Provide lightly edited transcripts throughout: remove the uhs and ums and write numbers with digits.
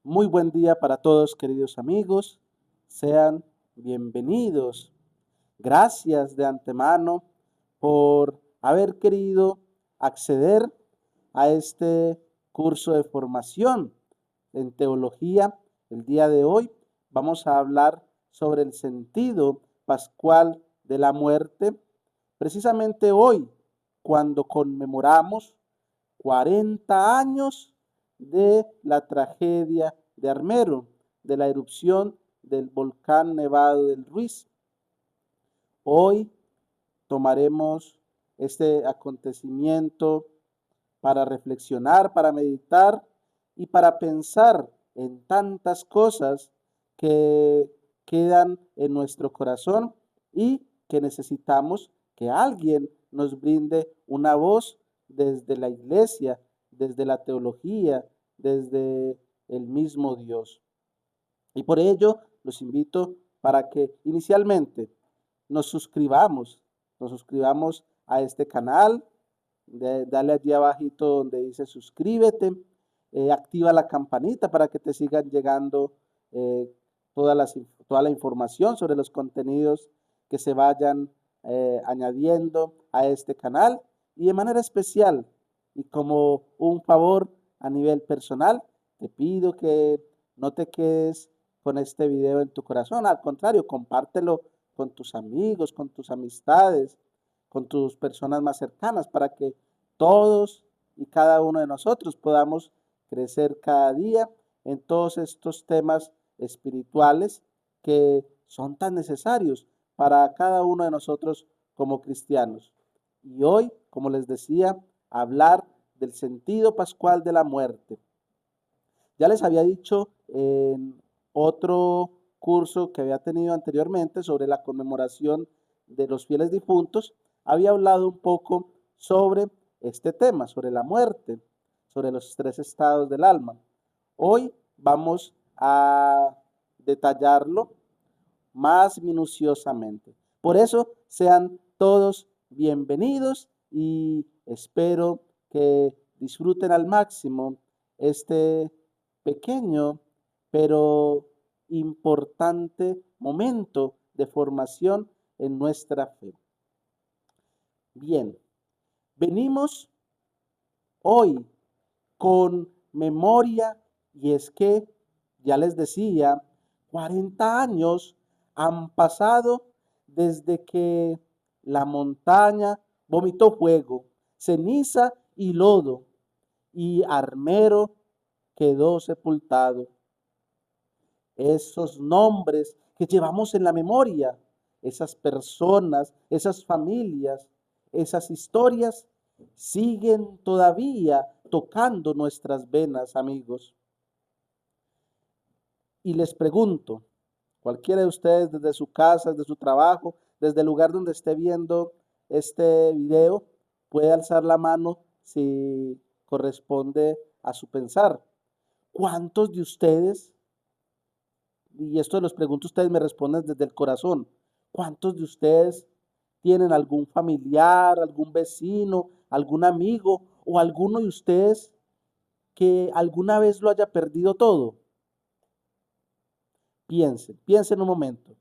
Muy buen día para todos, queridos amigos. Sean bienvenidos. Gracias de antemano por haber querido acceder a este curso de formación en teología. El día de hoy vamos a hablar sobre el sentido pascual de la muerte. Precisamente hoy, cuando conmemoramos 40 años de la tragedia de Armero, de la erupción del volcán Nevado del Ruiz. Hoy tomaremos este acontecimiento para reflexionar, para meditar y para pensar en tantas cosas que quedan en nuestro corazón y que necesitamos que alguien nos brinde una voz desde la iglesia, desde la teología, desde el mismo Dios. Y por ello los invito para que inicialmente nos suscribamos a este canal, dale allí abajito donde dice suscríbete, activa la campanita para que te sigan llegando eh, toda la información sobre los contenidos que se vayan añadiendo a este canal y de manera especial y como un favor a nivel personal, te pido que no te quedes con este video en tu corazón, al contrario, compártelo con tus amigos, con tus amistades, con tus personas más cercanas, para que todos y cada uno de nosotros podamos crecer cada día en todos estos temas espirituales que son tan necesarios para cada uno de nosotros como cristianos. Y hoy, como les decía, hablar del sentido pascual de la muerte. Ya les había dicho en otro curso que había tenido anteriormente sobre la conmemoración de los fieles difuntos, había hablado un poco sobre este tema, sobre la muerte, sobre los tres estados del alma. Hoy vamos a detallarlo más minuciosamente. Por eso sean todos bienvenidos y espero que disfruten al máximo este pequeño pero importante momento de formación en nuestra fe. Bien, venimos hoy con memoria y es que, ya les decía, 40 años han pasado desde que la montaña vomitó fuego, ceniza y lodo y Armero quedó sepultado. Esos nombres que llevamos en la memoria, esas personas, esas familias, esas historias, siguen todavía tocando nuestras venas, amigos. Y les pregunto, cualquiera de ustedes desde su casa, desde su trabajo, desde el lugar donde esté viendo este video, puede alzar la mano si corresponde a su pensar. ¿Cuántos de ustedes, y esto los pregunto, ustedes me responden desde el corazón, cuántos de ustedes tienen algún familiar, algún vecino, algún amigo o alguno de ustedes que alguna vez lo haya perdido todo? Piensen un momento.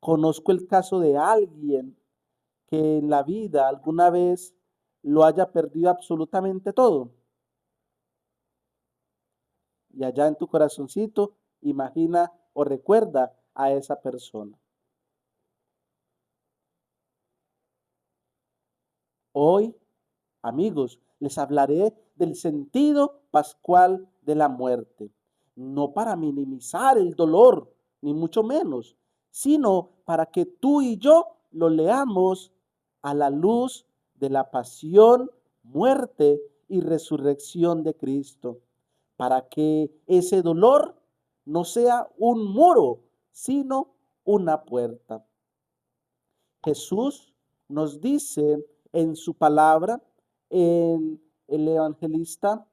Conozco el caso de alguien que en la vida alguna vez lo haya perdido absolutamente todo. Y allá en tu corazoncito, imagina o recuerda a esa persona. Hoy, amigos, les hablaré del sentido pascual de la muerte, no para minimizar el dolor, ni mucho menos, sino para que tú y yo lo leamos a la luz de la pasión, muerte y resurrección de Cristo, para que ese dolor no sea un muro, sino una puerta. Jesús nos dice en su palabra, en el evangelista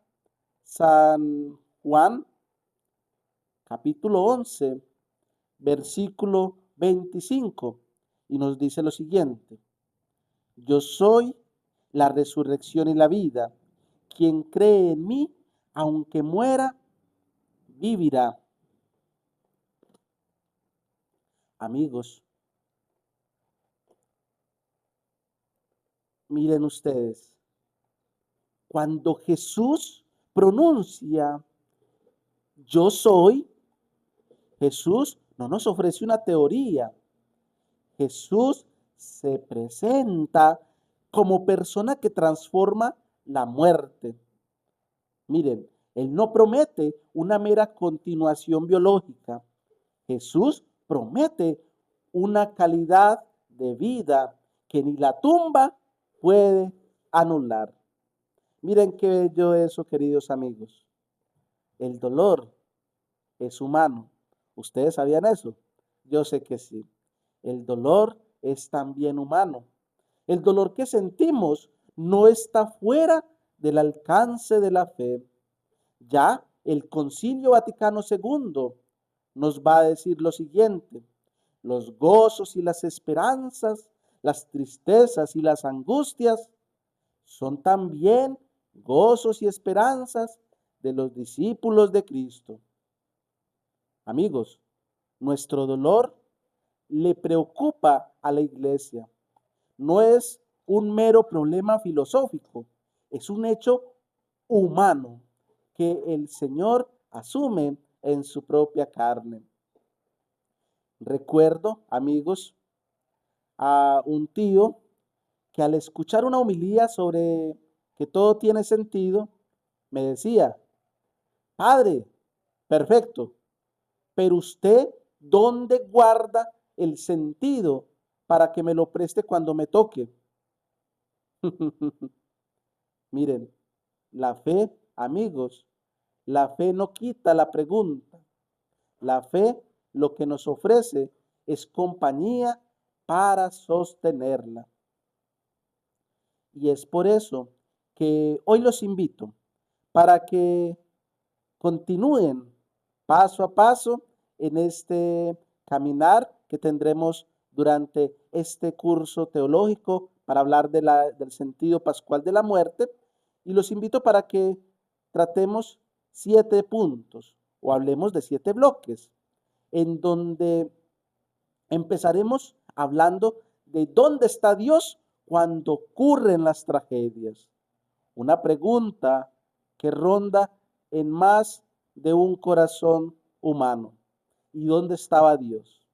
San Juan, capítulo 11, versículo 25, y nos dice lo siguiente: yo soy la resurrección y la vida. Quien cree en mí, aunque muera, vivirá. Amigos, miren ustedes, cuando Jesús pronuncia yo soy, Jesús no nos ofrece una teoría. Jesús se presenta como persona que transforma la muerte. Miren, Él no promete una mera continuación biológica. Jesús promete una calidad de vida que ni la tumba puede anular. Miren qué bello eso, queridos amigos. El dolor es humano. ¿Ustedes sabían eso? Yo sé que sí. El dolor es también humano. El dolor que sentimos no está fuera del alcance de la fe. Ya el Concilio Vaticano II nos va a decir lo siguiente: los gozos y las esperanzas, las tristezas y las angustias son también gozos y esperanzas de los discípulos de Cristo. Amigos, nuestro dolor le preocupa a la iglesia. No es un mero problema filosófico, es un hecho humano que el Señor asume en su propia carne. Recuerdo, amigos, a un tío que al escuchar una homilía sobre que todo tiene sentido, me decía: Padre, perfecto, pero usted, ¿dónde guarda el sentido para que me lo preste cuando me toque? Miren, la fe, amigos, la fe no quita la pregunta. La fe lo que nos ofrece es compañía para sostenerla. Y es por eso que hoy los invito para que continúen paso a paso en este caminar que tendremos durante este curso teológico para hablar del sentido pascual de la muerte. Y los invito para que tratemos 7 puntos o hablemos de 7 bloques, en donde empezaremos hablando de dónde está Dios cuando ocurren las tragedias. Una pregunta que ronda en más de un corazón humano. ¿Y dónde estaba Dios?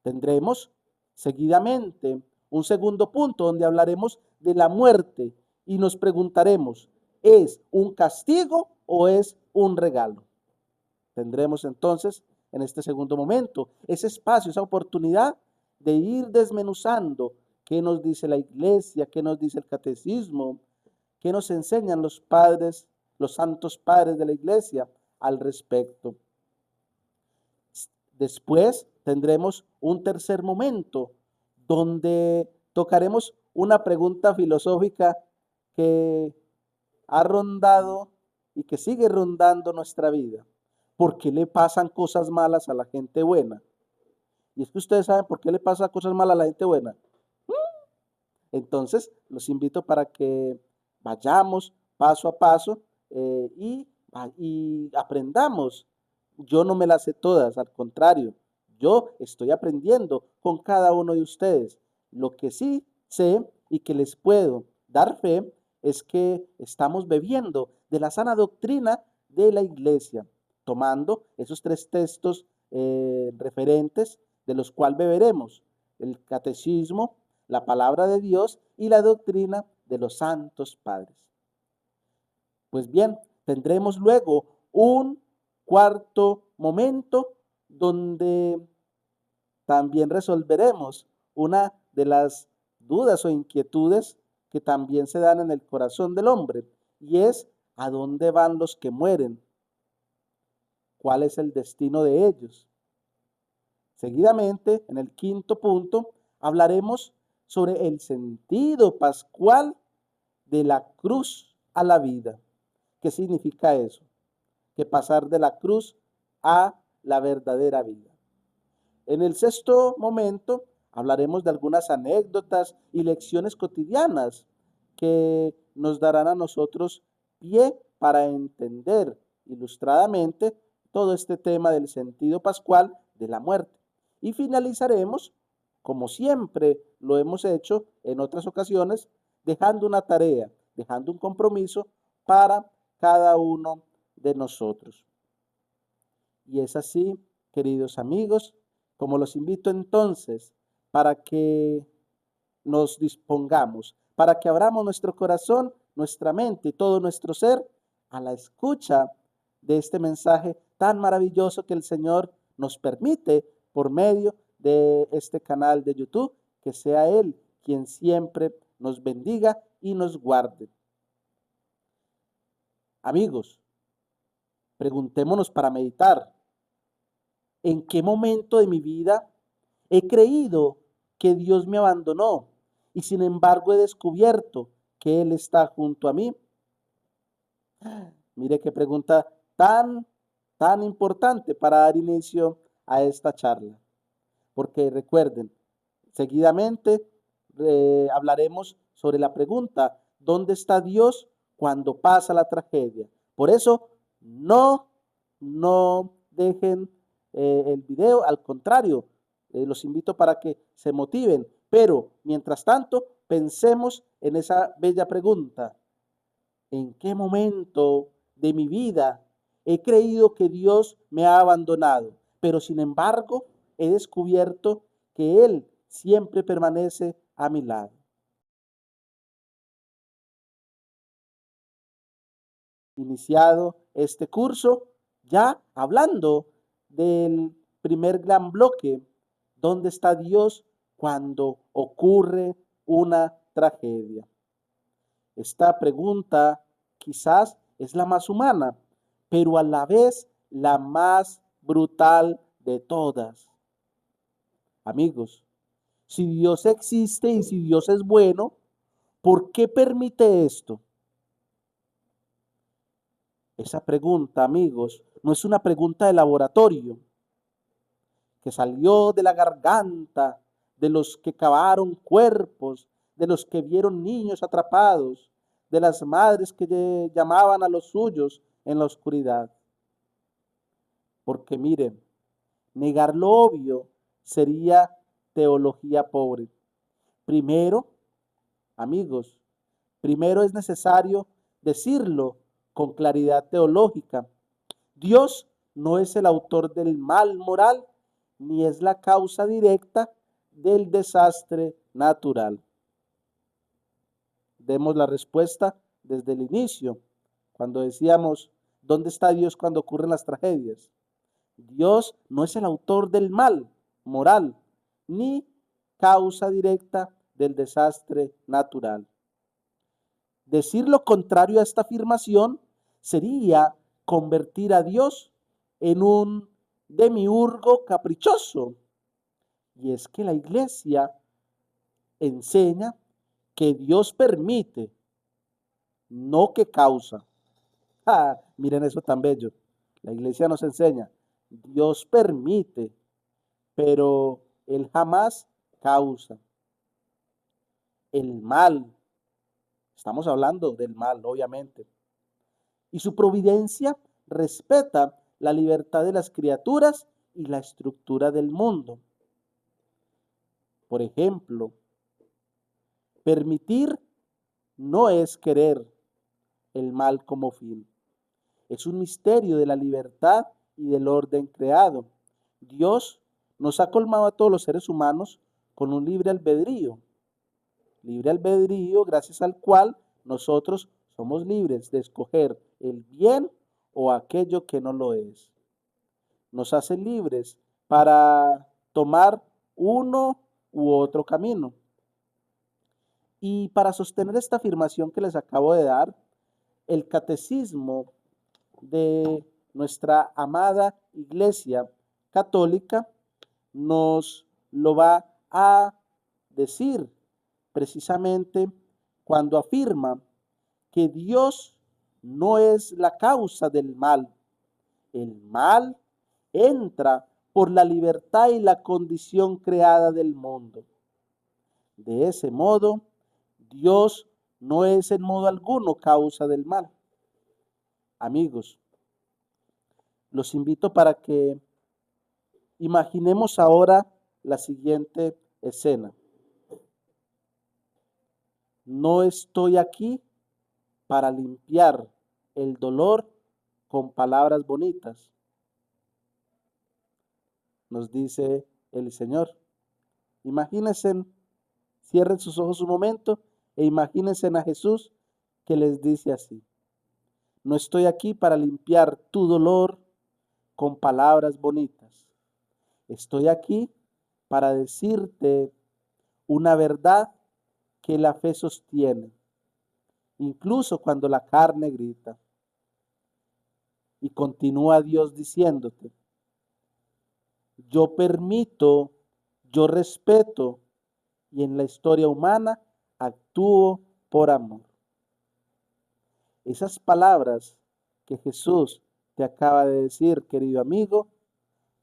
Tendremos seguidamente un segundo punto donde hablaremos de la muerte y nos preguntaremos, ¿es un castigo o es un regalo? Tendremos entonces en este segundo momento ese espacio, esa oportunidad de ir desmenuzando qué nos dice la iglesia, qué nos dice el catecismo, qué nos enseñan los padres, los santos padres de la iglesia al respecto. Después tendremos un tercer momento donde tocaremos una pregunta filosófica que ha rondado y que sigue rondando nuestra vida. ¿Por qué le pasan cosas malas a la gente buena? Y es que ustedes saben por qué le pasa cosas malas a la gente buena. Entonces, los invito para que vayamos paso a paso y aprendamos. Yo no me las sé todas, al contrario, yo estoy aprendiendo con cada uno de ustedes. Lo que sí sé y que les puedo dar fe es que estamos bebiendo de la sana doctrina de la iglesia, tomando esos 3 textos referentes de los cuales beberemos: el catecismo, la palabra de Dios y la doctrina de los santos padres. Pues bien, tendremos luego un cuarto momento donde también resolveremos una de las dudas o inquietudes que también se dan en el corazón del hombre, y es: ¿a dónde van los que mueren? ¿Cuál es el destino de ellos? Seguidamente, en el quinto punto, hablaremos sobre el sentido pascual de la cruz a la vida. ¿Qué significa eso? Que pasar de la cruz a la verdadera vida. En el sexto momento hablaremos de algunas anécdotas y lecciones cotidianas que nos darán a nosotros pie para entender ilustradamente todo este tema del sentido pascual de la muerte. Y finalizaremos, como siempre lo hemos hecho en otras ocasiones, dejando una tarea, dejando un compromiso para cada uno de nosotros. Y es así, queridos amigos, como los invito entonces para que nos dispongamos, para que abramos nuestro corazón, nuestra mente y todo nuestro ser a la escucha de este mensaje tan maravilloso que el Señor nos permite por medio de este canal de YouTube, que sea Él quien siempre nos bendiga y nos guarde. Amigos, preguntémonos para meditar, ¿en qué momento de mi vida he creído que Dios me abandonó y sin embargo he descubierto que Él está junto a mí? Mire qué pregunta tan importante para dar inicio a esta charla. Porque recuerden, seguidamente hablaremos sobre la pregunta, ¿dónde está Dios cuando pasa la tragedia? Por eso, no dejen el video, al contrario, los invito para que se motiven, pero mientras tanto, pensemos en esa bella pregunta. ¿En qué momento de mi vida he creído que Dios me ha abandonado? Pero sin embargo, he descubierto que Él siempre permanece a mi lado. Iniciado este curso, ya hablando del primer gran bloque, ¿dónde está Dios cuando ocurre una tragedia? Esta pregunta quizás es la más humana, pero a la vez la más brutal de todas. Amigos, si Dios existe y si Dios es bueno, ¿por qué permite esto? Esa pregunta, amigos, no es una pregunta de laboratorio que salió de la garganta de los que cavaron cuerpos, de los que vieron niños atrapados, de las madres que llamaban a los suyos en la oscuridad. Porque miren, negar lo obvio sería teología pobre. Primero, amigos, primero es necesario decirlo con claridad teológica. Dios no es el autor del mal moral, ni es la causa directa del desastre natural. Demos la respuesta desde el inicio, cuando decíamos, ¿dónde está Dios cuando ocurren las tragedias? Dios no es el autor del mal moral, ni causa directa del desastre natural. Decir lo contrario a esta afirmación sería convertir a Dios en un demiurgo caprichoso. Y es que la iglesia enseña que Dios permite, no que causa. Miren eso tan bello. La iglesia nos enseña, Dios permite, pero Él jamás causa. El mal, estamos hablando del mal, obviamente. Y su providencia respeta la libertad de las criaturas y la estructura del mundo. Por ejemplo, permitir no es querer el mal como fin. Es un misterio de la libertad y del orden creado. Dios nos ha colmado a todos los seres humanos con un libre albedrío gracias al cual nosotros somos libres de escoger el bien o aquello que no lo es. Nos hace libres para tomar uno u otro camino. Y para sostener esta afirmación que les acabo de dar, el catecismo de nuestra amada Iglesia Católica nos lo va a decir precisamente cuando afirma que Dios no es la causa del mal. El mal entra por la libertad y la condición creada del mundo. De ese modo, Dios no es en modo alguno causa del mal. Amigos, Los invito para que imaginemos ahora la siguiente escena. No estoy aquí para limpiar el dolor con palabras bonitas, nos dice el Señor. Imagínense, cierren sus ojos un momento e imagínense a Jesús que les dice así: no estoy aquí para limpiar tu dolor con palabras bonitas. Estoy aquí para decirte una verdad que la fe sostiene, incluso cuando la carne grita. Y continúa Dios diciéndote: yo permito, yo respeto y en la historia humana actúo por amor. Esas palabras que Jesús te acaba de decir, querido amigo,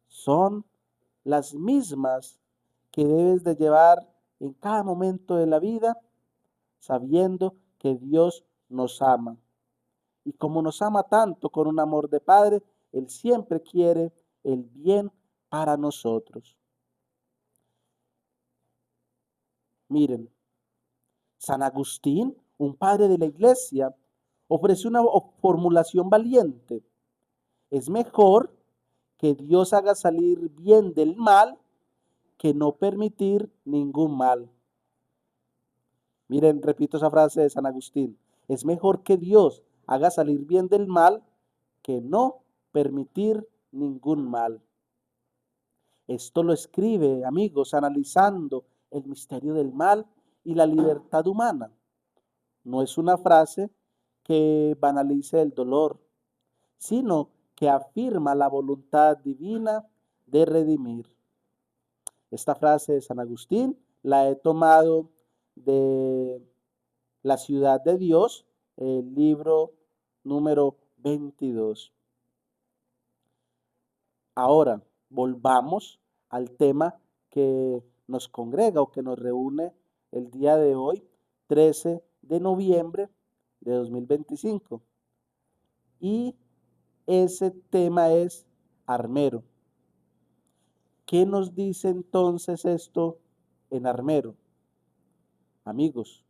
son las mismas que debes de llevar en cada momento de la vida, sabiendo que Dios nos ama. Y como nos ama tanto con un amor de Padre, Él siempre quiere el bien para nosotros. Miren, San Agustín, un padre de la iglesia, ofrece una formulación valiente. Es mejor que Dios haga salir bien del mal que no permitir ningún mal. Miren, repito esa frase de San Agustín. Es mejor que Dios haga salir bien del mal que no permitir ningún mal. Esto lo escribe, amigos, analizando el misterio del mal y la libertad humana. No es una frase que banalice el dolor, sino que afirma la voluntad divina de redimir. Esta frase de San Agustín la he tomado de La ciudad de Dios, el libro número 22. Ahora, volvamos al tema que nos congrega o que nos reúne el día de hoy, 13 de noviembre de 2025. Y ese tema es armero. ¿Qué nos dice entonces esto en armero? Amigos,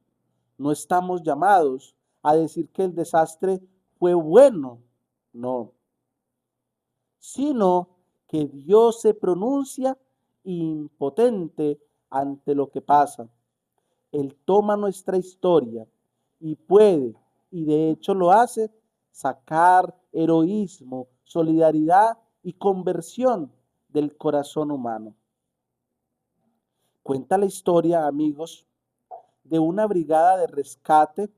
no estamos llamados a decir que el desastre fue bueno, no, sino que Dios se pronuncia impotente ante lo que pasa. Él toma nuestra historia y puede, y de hecho lo hace, sacar heroísmo, solidaridad y conversión del corazón humano. Cuenta la historia, amigos, de una brigada de rescate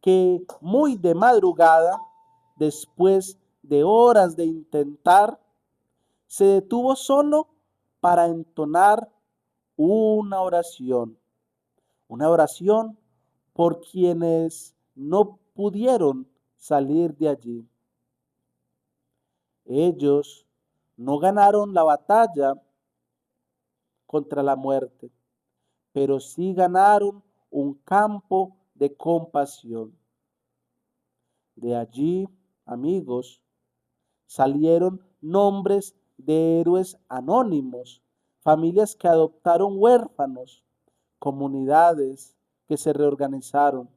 que muy de madrugada, después de horas de intentar, se detuvo solo para entonar una oración por quienes no pudieron salir de allí. Ellos no ganaron la batalla contra la muerte, pero sí ganaron un campo de compasión. De allí, amigos, salieron nombres de héroes anónimos, familias que adoptaron huérfanos, comunidades que se reorganizaron.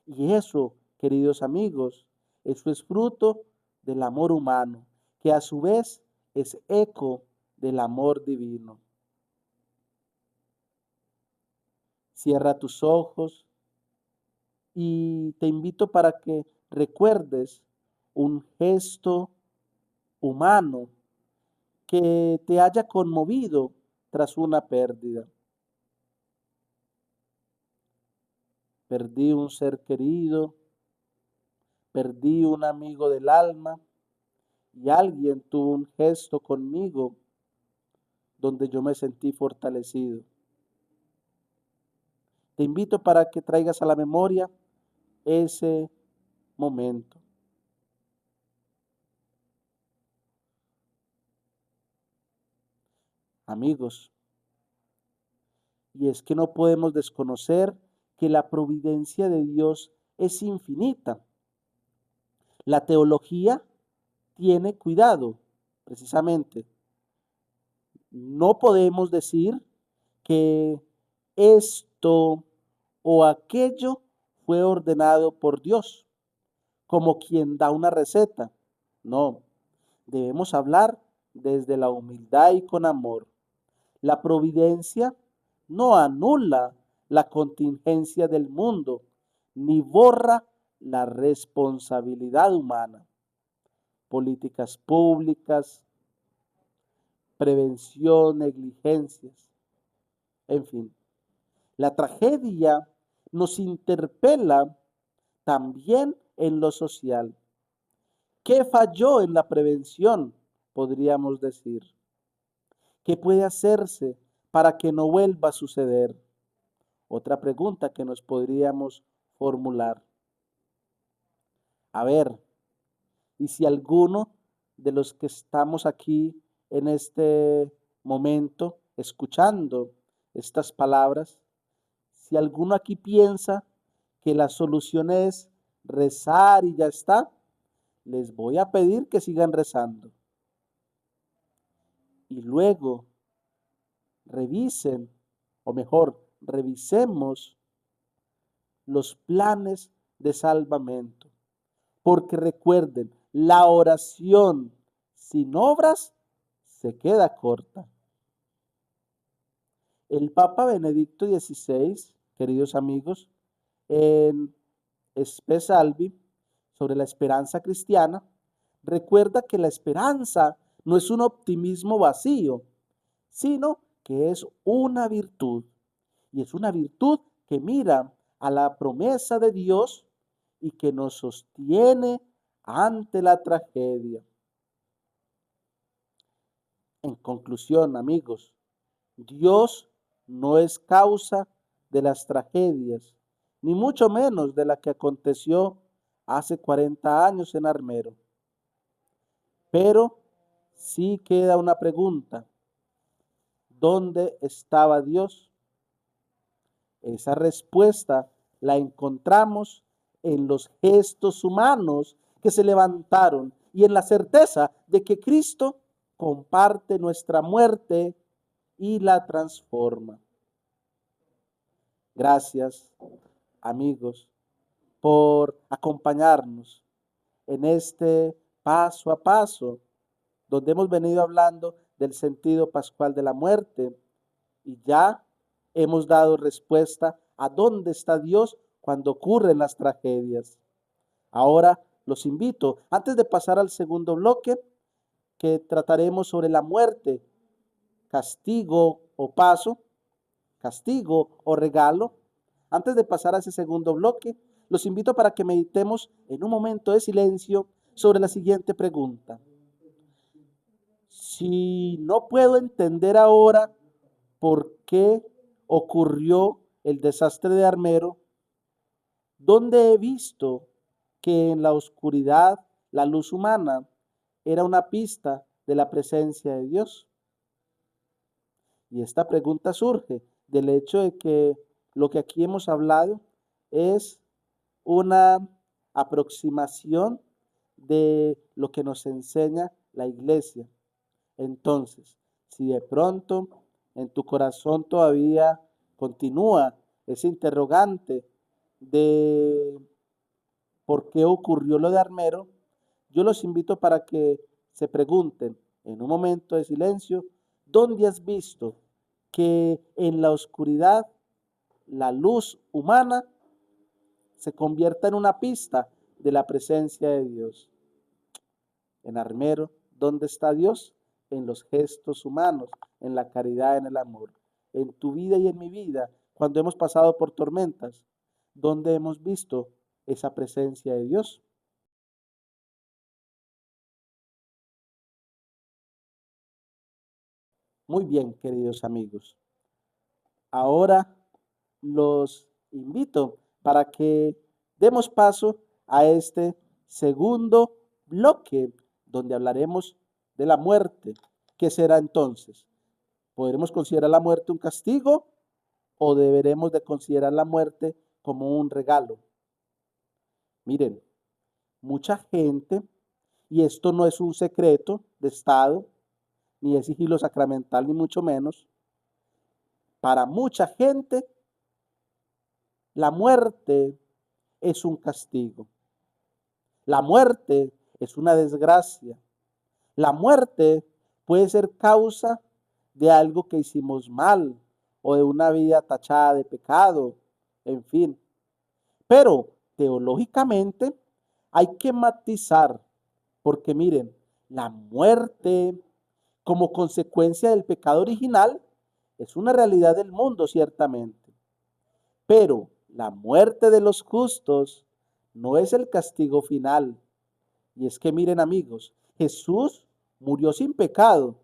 Y eso, queridos amigos, eso es fruto del amor humano, que a su vez es eco del amor divino. Cierra tus ojos y te invito para que recuerdes un gesto humano que te haya conmovido tras una pérdida. Perdí un ser querido, perdí un amigo del alma y alguien tuvo un gesto conmigo donde yo me sentí fortalecido. Te invito para que traigas a la memoria ese momento. Amigos, y es que no podemos desconocer que la providencia de Dios es infinita. La teología tiene cuidado, precisamente. No podemos decir que esto o aquello fue ordenado por Dios, como quien da una receta. No, debemos hablar desde la humildad y con amor. La providencia no anula la contingencia del mundo, ni borra la responsabilidad humana. Políticas públicas, prevención, negligencias, en fin. La tragedia nos interpela también en lo social. ¿Qué falló en la prevención? Podríamos decir. ¿Qué puede hacerse para que no vuelva a suceder? Otra pregunta que nos podríamos formular. A ver, ¿y si alguno de los que estamos aquí en este momento escuchando estas palabras, si alguno aquí piensa que la solución es rezar y ya está, les voy a pedir que sigan rezando. Y luego revisen, o mejor, revisemos los planes de salvamento. Porque recuerden, la oración sin obras se queda corta. El Papa Benedicto XVI, queridos amigos, en Spe Salvi, sobre la esperanza cristiana, recuerda que la esperanza no es un optimismo vacío, sino que es una virtud. Y es una virtud que mira a la promesa de Dios y que nos sostiene ante la tragedia. En conclusión, amigos, Dios no es causa de las tragedias, ni mucho menos de la que aconteció hace 40 años en Armero. Pero sí queda una pregunta: ¿dónde estaba Dios? Esa respuesta la encontramos en los gestos humanos que se levantaron y en la certeza de que Cristo comparte nuestra muerte y la transforma. Gracias, amigos, por acompañarnos en este paso a paso, donde hemos venido hablando del sentido pascual de la muerte y ya hemos dado respuesta a dónde está Dios cuando ocurren las tragedias. Ahora los invito, antes de pasar al segundo bloque, que trataremos sobre la muerte, castigo o paso, castigo o regalo. Antes de pasar a ese segundo bloque, los invito para que meditemos en un momento de silencio sobre la siguiente pregunta. Si no puedo entender ahora por qué ocurrió el desastre de Armero, ¿dónde he visto que en la oscuridad la luz humana era una pista de la presencia de Dios? Y esta pregunta surge del hecho de que lo que aquí hemos hablado es una aproximación de lo que nos enseña la iglesia. Entonces, si de pronto en tu corazón todavía continúa ese interrogante de por qué ocurrió lo de Armero, yo los invito para que se pregunten en un momento de silencio, ¿dónde has visto que en la oscuridad la luz humana se convierta en una pista de la presencia de Dios? En Armero, ¿dónde está Dios? En los gestos humanos, en la caridad, en el amor. En tu vida y en mi vida, cuando hemos pasado por tormentas, ¿dónde hemos visto esa presencia de Dios? Muy bien, queridos amigos. Ahora los invito para que demos paso a este segundo bloque donde hablaremos de la muerte. ¿Qué será entonces? ¿Podremos considerar la muerte un castigo o deberemos de considerar la muerte como un regalo? Miren, mucha gente y esto no es un secreto de Estado, ni es sigilo sacramental, ni mucho menos, para mucha gente la muerte es un castigo. La muerte es una desgracia. La muerte puede ser causa de algo que hicimos mal o de una vida tachada de pecado, en fin. Pero teológicamente hay que matizar, porque miren, la muerte como consecuencia del pecado original es una realidad del mundo, ciertamente. Pero la muerte de los justos no es el castigo final. Y es que miren amigos, Jesús murió sin pecado.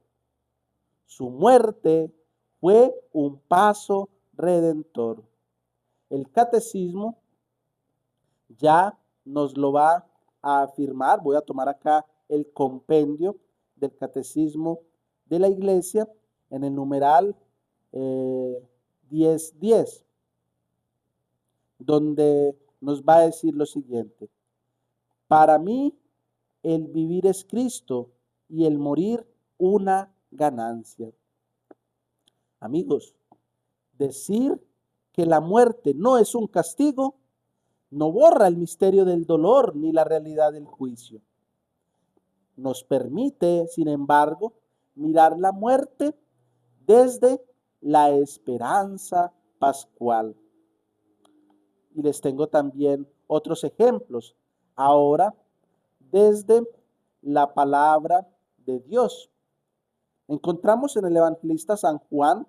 Su muerte fue un paso redentor. El catecismo ya nos lo va a afirmar. Voy a tomar acá el compendio del catecismo de la iglesia en el numeral 1010, donde nos va a decir lo siguiente: para mí el vivir es Cristo y el morir una ganancia. Amigos, decir que la muerte no es un castigo no borra el misterio del dolor ni la realidad del juicio. Nos permite, sin embargo, mirar la muerte desde la esperanza pascual. Y les tengo también otros ejemplos. Ahora, desde la palabra de Dios. Encontramos en el evangelista San Juan,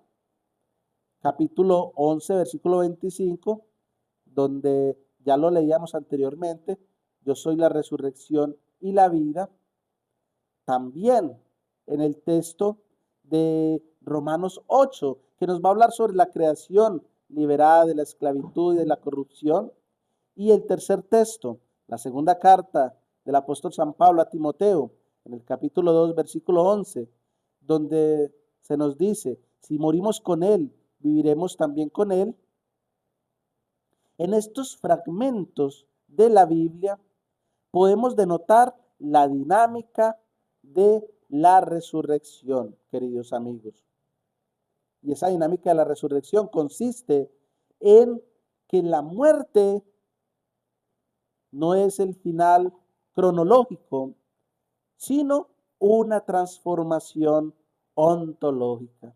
capítulo 11, versículo 25, donde ya lo leíamos anteriormente: yo soy la resurrección y la vida. También en el texto de Romanos 8, que nos va a hablar sobre la creación liberada de la esclavitud y de la corrupción. Y el tercer texto, la segunda carta del apóstol San Pablo a Timoteo, en el capítulo 2, versículo 11, donde se nos dice: si morimos con él, viviremos también con él. En estos fragmentos de la Biblia podemos denotar la dinámica de la resurrección, queridos amigos. Y esa dinámica de la resurrección consiste en que la muerte no es el final cronológico, sino una transformación ontológica.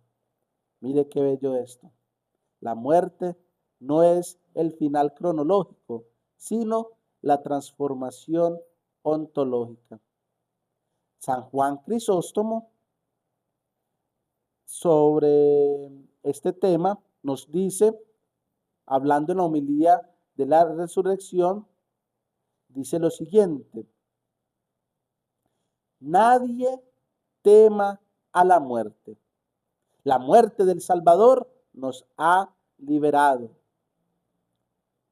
Mire qué bello esto. La muerte no es el final cronológico, sino la transformación ontológica. San Juan Crisóstomo, sobre este tema, nos dice, hablando en la homilía de la resurrección, dice lo siguiente: nadie tema a la muerte. La muerte del Salvador nos ha liberado.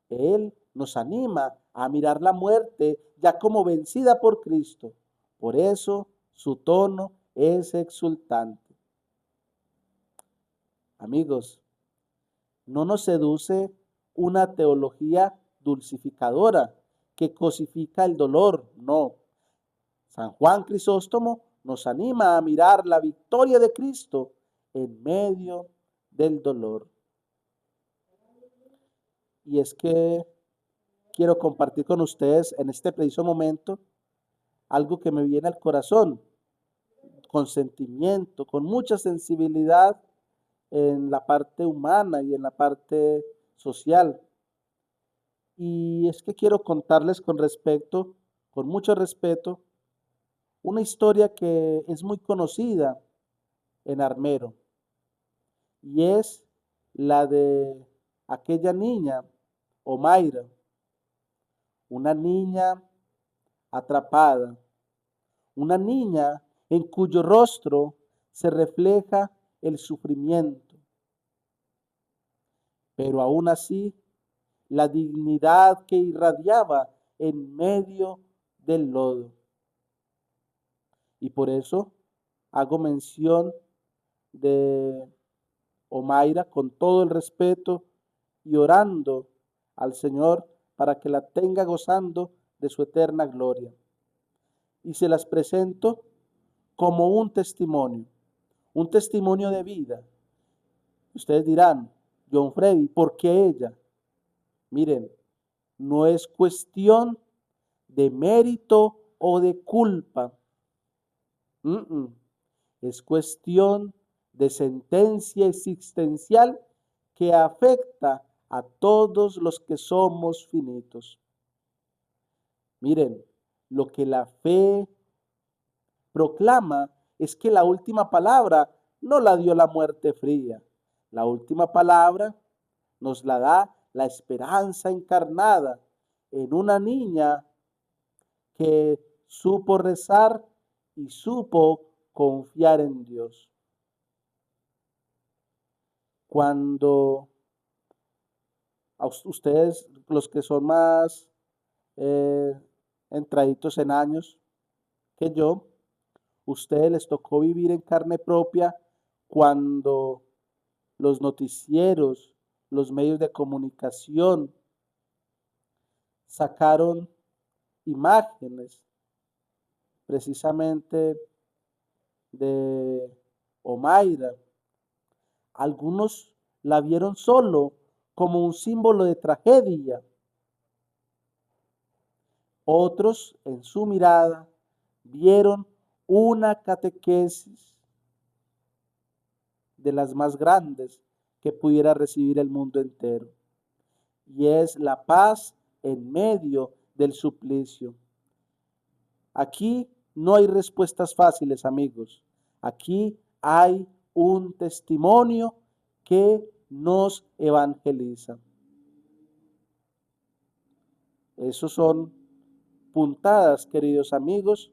Él nos anima a mirar la muerte ya como vencida por Cristo. Por eso su tono es exultante. Amigos, no nos seduce una teología dulcificadora que cosifica el dolor, no. San Juan Crisóstomo nos anima a mirar la victoria de Cristo en medio del dolor. Y es que quiero compartir con ustedes en este preciso momento algo que me viene al corazón, con sentimiento, con mucha sensibilidad en la parte humana y en la parte social. Y es que quiero contarles con mucho respeto, una historia que es muy conocida en Armero, y es la de aquella niña, Omaira, una niña atrapada, una niña en cuyo rostro se refleja el sufrimiento, pero aún así la dignidad que irradiaba en medio del lodo. Y por eso hago mención de Omaira con todo el respeto y orando al Señor para que la tenga gozando de su eterna gloria. y se las presento como un testimonio de vida. Ustedes dirán, John Freddy, ¿por qué ella? Miren, no es cuestión de mérito o de culpa. Es cuestión de sentencia existencial que afecta a todos los que somos finitos. Miren, lo que la fe proclama es que la última palabra no la dio la muerte fría. La última palabra nos la da la esperanza encarnada en una niña que supo rezar y supo confiar en Dios. Cuando a ustedes, los que son más entraditos en años que yo, ustedes les tocó vivir en carne propia cuando los noticieros, los medios de comunicación sacaron imágenes precisamente de Omaira. Algunos la vieron solo como un símbolo de tragedia. Otros, en su mirada, vieron una catequesis de las más grandes que pudiera recibir el mundo entero. Y es la paz en medio del suplicio. Aquí no hay respuestas fáciles, amigos. Aquí hay un testimonio que nos evangeliza. Esos son puntadas, queridos amigos,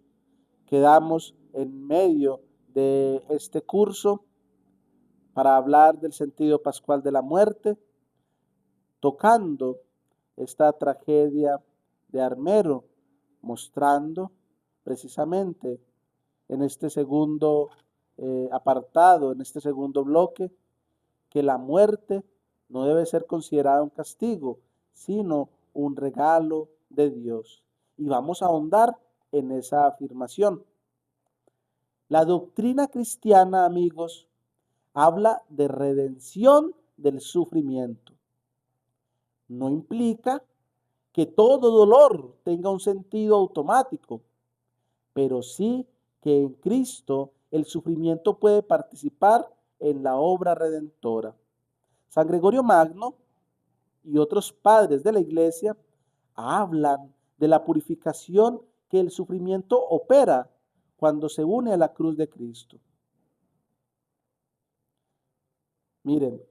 que damos en medio de este curso para hablar del sentido pascual de la muerte, tocando esta tragedia de Armero, mostrando precisamente en este segundo apartado, en este segundo bloque, que la muerte no debe ser considerada un castigo, sino un regalo de Dios. Y vamos a ahondar en esa afirmación. La doctrina cristiana, amigos, habla de redención del sufrimiento. No implica que todo dolor tenga un sentido automático, pero sí que en Cristo el sufrimiento puede participar en la obra redentora. San Gregorio Magno y otros padres de la Iglesia hablan de la purificación que el sufrimiento opera cuando se une a la cruz de Cristo. Miren,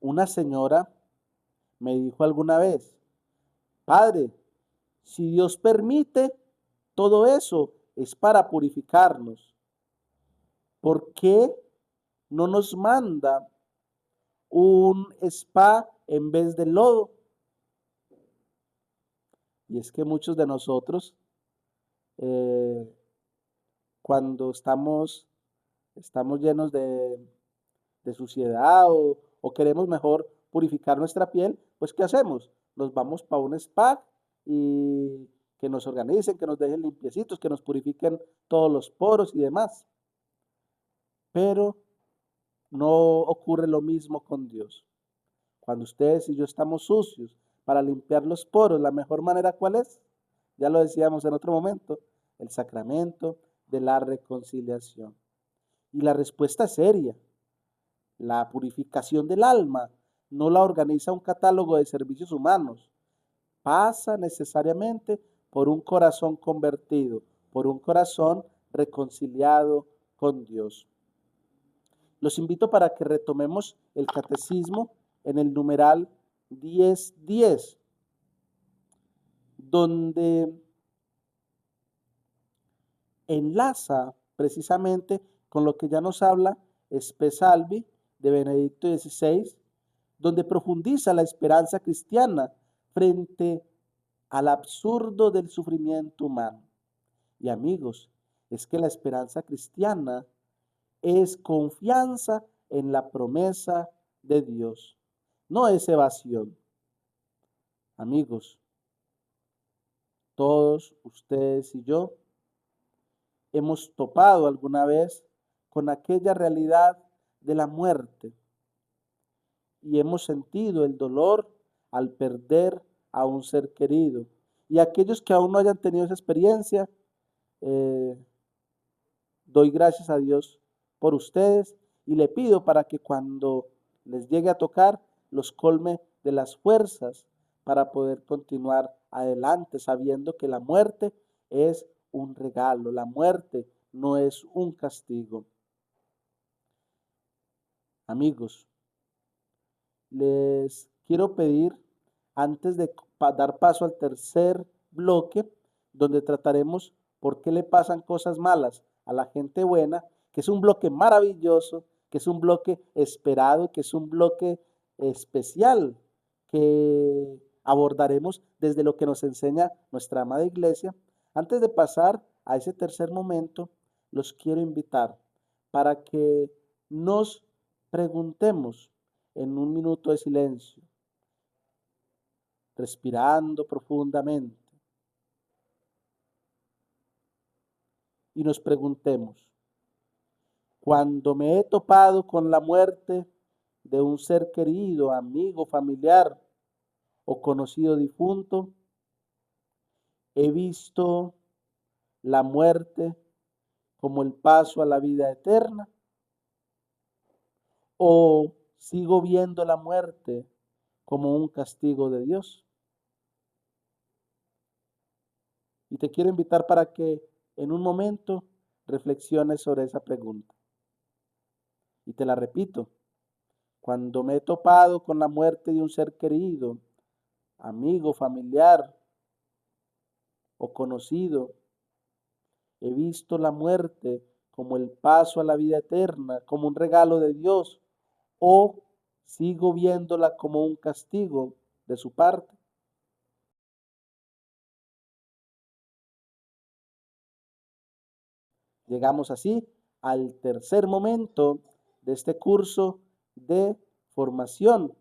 una señora me dijo alguna vez, Padre, si Dios permite, todo eso es para purificarnos. ¿Por qué no nos manda un spa en vez de lodo? Y es que muchos de nosotros, eh, cuando estamos llenos de suciedad o queremos mejor purificar nuestra piel, pues ¿qué hacemos? Nos vamos para un spa y que nos organicen, que nos dejen limpiecitos, que nos purifiquen todos los poros y demás. Pero no ocurre lo mismo con Dios. Cuando ustedes y yo estamos sucios, para limpiar los poros, la mejor manera, ¿cuál es? Ya lo decíamos en otro momento, el sacramento de la reconciliación. Y la respuesta es seria. La purificación del alma no la organiza un catálogo de servicios humanos. Pasa necesariamente por un corazón convertido, por un corazón reconciliado con Dios. Los invito para que retomemos el catecismo en el numeral 1010, donde enlaza precisamente con lo que ya nos habla Spe Salvi de Benedicto XVI, donde profundiza la esperanza cristiana frente al absurdo del sufrimiento humano. Y amigos, es que la esperanza cristiana es confianza en la promesa de Dios, no es evasión. Amigos, todos ustedes y yo hemos topado alguna vez con aquella realidad de la muerte y hemos sentido el dolor al perder a un ser querido. Y aquellos que aún no hayan tenido esa experiencia, eh, doy gracias a Dios por ustedes y le pido para que cuando les llegue a tocar, los colme de las fuerzas para poder continuar adelante, sabiendo que la muerte es un regalo, la muerte no es un castigo. Amigos, les quiero pedir, antes de dar paso al tercer bloque, donde trataremos por qué le pasan cosas malas a la gente buena, que es un bloque maravilloso, que es un bloque esperado, que es un bloque especial, que abordaremos desde lo que nos enseña nuestra amada iglesia. Antes de pasar a ese tercer momento, los quiero invitar para que nos preguntemos en un minuto de silencio, respirando profundamente, y nos preguntemos, cuando me he topado con la muerte de un ser querido, amigo, familiar o conocido difunto, he visto la muerte como el paso a la vida eterna, o sigo viendo la muerte como un castigo de Dios. Y te quiero invitar para que en un momento reflexiones sobre esa pregunta. Y te la repito, cuando me he topado con la muerte de un ser querido, amigo, familiar o conocido, he visto la muerte como el paso a la vida eterna, como un regalo de Dios, o sigo viéndola como un castigo de su parte. Llegamos así al tercer momento de este curso de formación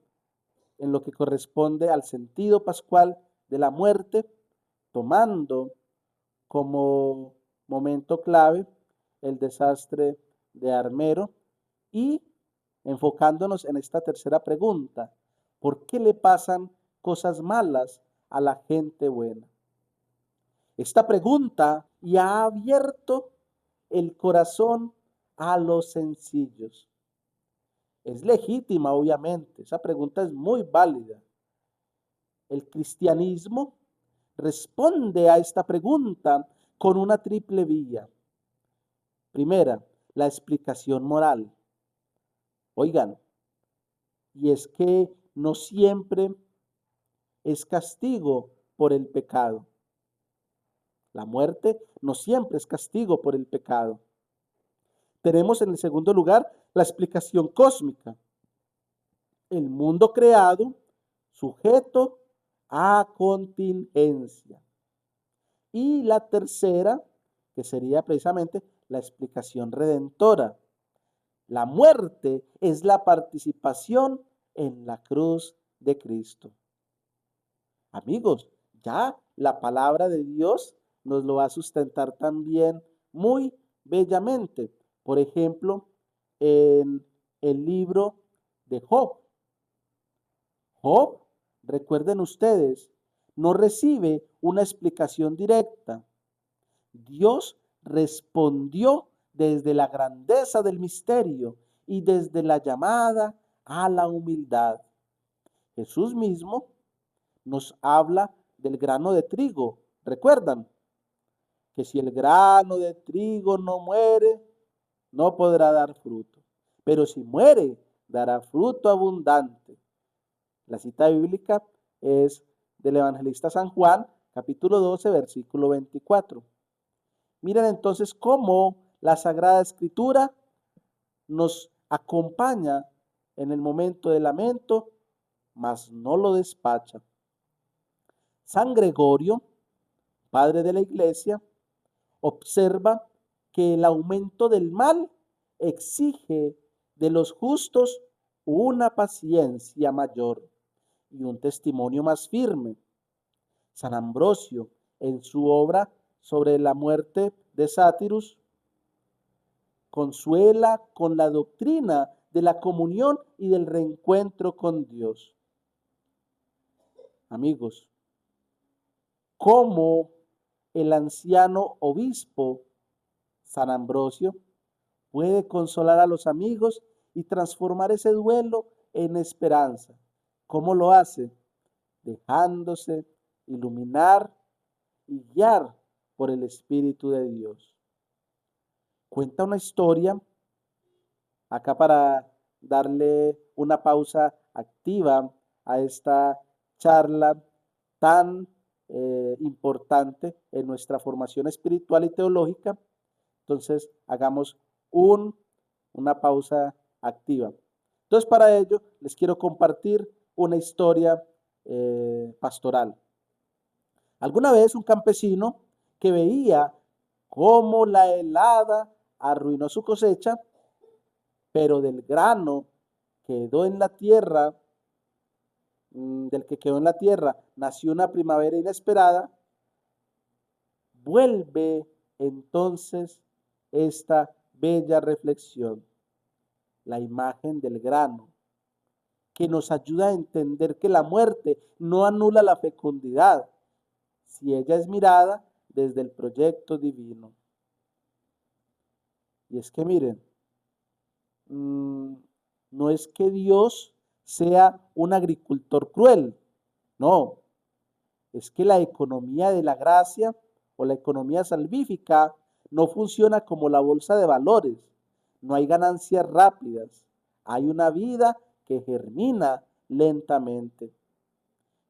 en lo que corresponde al sentido pascual de la muerte, tomando como momento clave el desastre de Armero y enfocándonos en esta tercera pregunta: ¿por qué le pasan cosas malas a la gente buena? Esta pregunta ya ha abierto el corazón a los sencillos. Es legítima, obviamente, esa pregunta es muy válida. El cristianismo responde a esta pregunta con una triple vía. Primera, la explicación moral. Oigan, y es que no siempre es castigo por el pecado. La muerte no siempre es castigo por el pecado. Tenemos en el segundo lugar la explicación cósmica. El mundo creado sujeto a contingencia. Y la tercera, que sería precisamente la explicación redentora. La muerte es la participación en la cruz de Cristo. Amigos, ya la palabra de Dios nos lo va a sustentar también muy bellamente. Por ejemplo, en el libro de Job. Job, recuerden ustedes, no recibe una explicación directa. Dios respondió desde la grandeza del misterio y desde la llamada a la humildad. Jesús mismo nos habla del grano de trigo. ¿Recuerdan? Que si el grano de trigo no muere, no podrá dar fruto. Pero si muere, dará fruto abundante. La cita bíblica es del evangelista San Juan, capítulo 12, versículo 24. Miren entonces cómo la Sagrada Escritura nos acompaña en el momento de lamento, mas no lo despacha. San Gregorio, padre de la Iglesia, observa que el aumento del mal exige de los justos una paciencia mayor y un testimonio más firme. San Ambrosio, en su obra sobre la muerte de Sátyrus, consuela con la doctrina de la comunión y del reencuentro con Dios. Amigos, ¿cómo el anciano obispo San Ambrosio puede consolar a los amigos y transformar ese duelo en esperanza? ¿Cómo lo hace? Dejándose iluminar y guiar por el Espíritu de Dios. Cuenta una historia, acá para darle una pausa activa a esta charla tan importante en nuestra formación espiritual y teológica. Entonces, hagamos una pausa activa. Entonces, para ello, les quiero compartir una historia pastoral. Alguna vez un campesino que veía cómo la helada arruinó su cosecha, pero del grano quedó en la tierra, del que quedó en la tierra, nació una primavera inesperada, vuelve entonces esta bella reflexión, la imagen del grano, que nos ayuda a entender que la muerte no anula la fecundidad, si ella es mirada desde el proyecto divino. Y es que miren, no es que Dios sea un agricultor cruel, no, es que la economía de la gracia o la economía salvífica no funciona como la bolsa de valores, no hay ganancias rápidas, hay una vida que germina lentamente.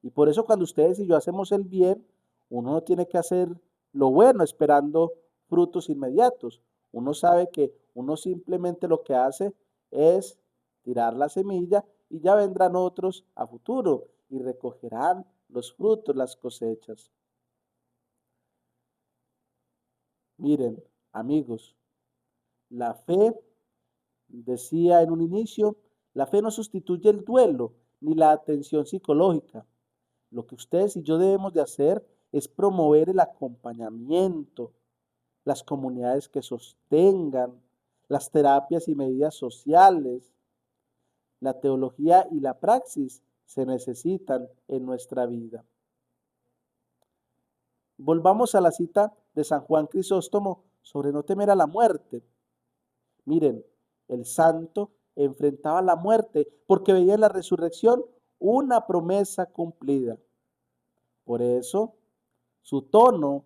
Y por eso cuando ustedes y yo hacemos el bien, uno no tiene que hacer lo bueno esperando frutos inmediatos. Uno sabe que uno simplemente lo que hace es tirar la semilla y ya vendrán otros a futuro y recogerán los frutos, las cosechas. Miren, amigos, la fe, decía en un inicio, la fe no sustituye el duelo ni la atención psicológica. Lo que ustedes y yo debemos de hacer es promover el acompañamiento, las comunidades que sostengan, las terapias y medidas sociales. La teología y la praxis se necesitan en nuestra vida. Volvamos a la cita de San Juan Crisóstomo sobre no temer a la muerte. Miren, el santo enfrentaba la muerte porque veía en la resurrección una promesa cumplida. Por eso, su tono,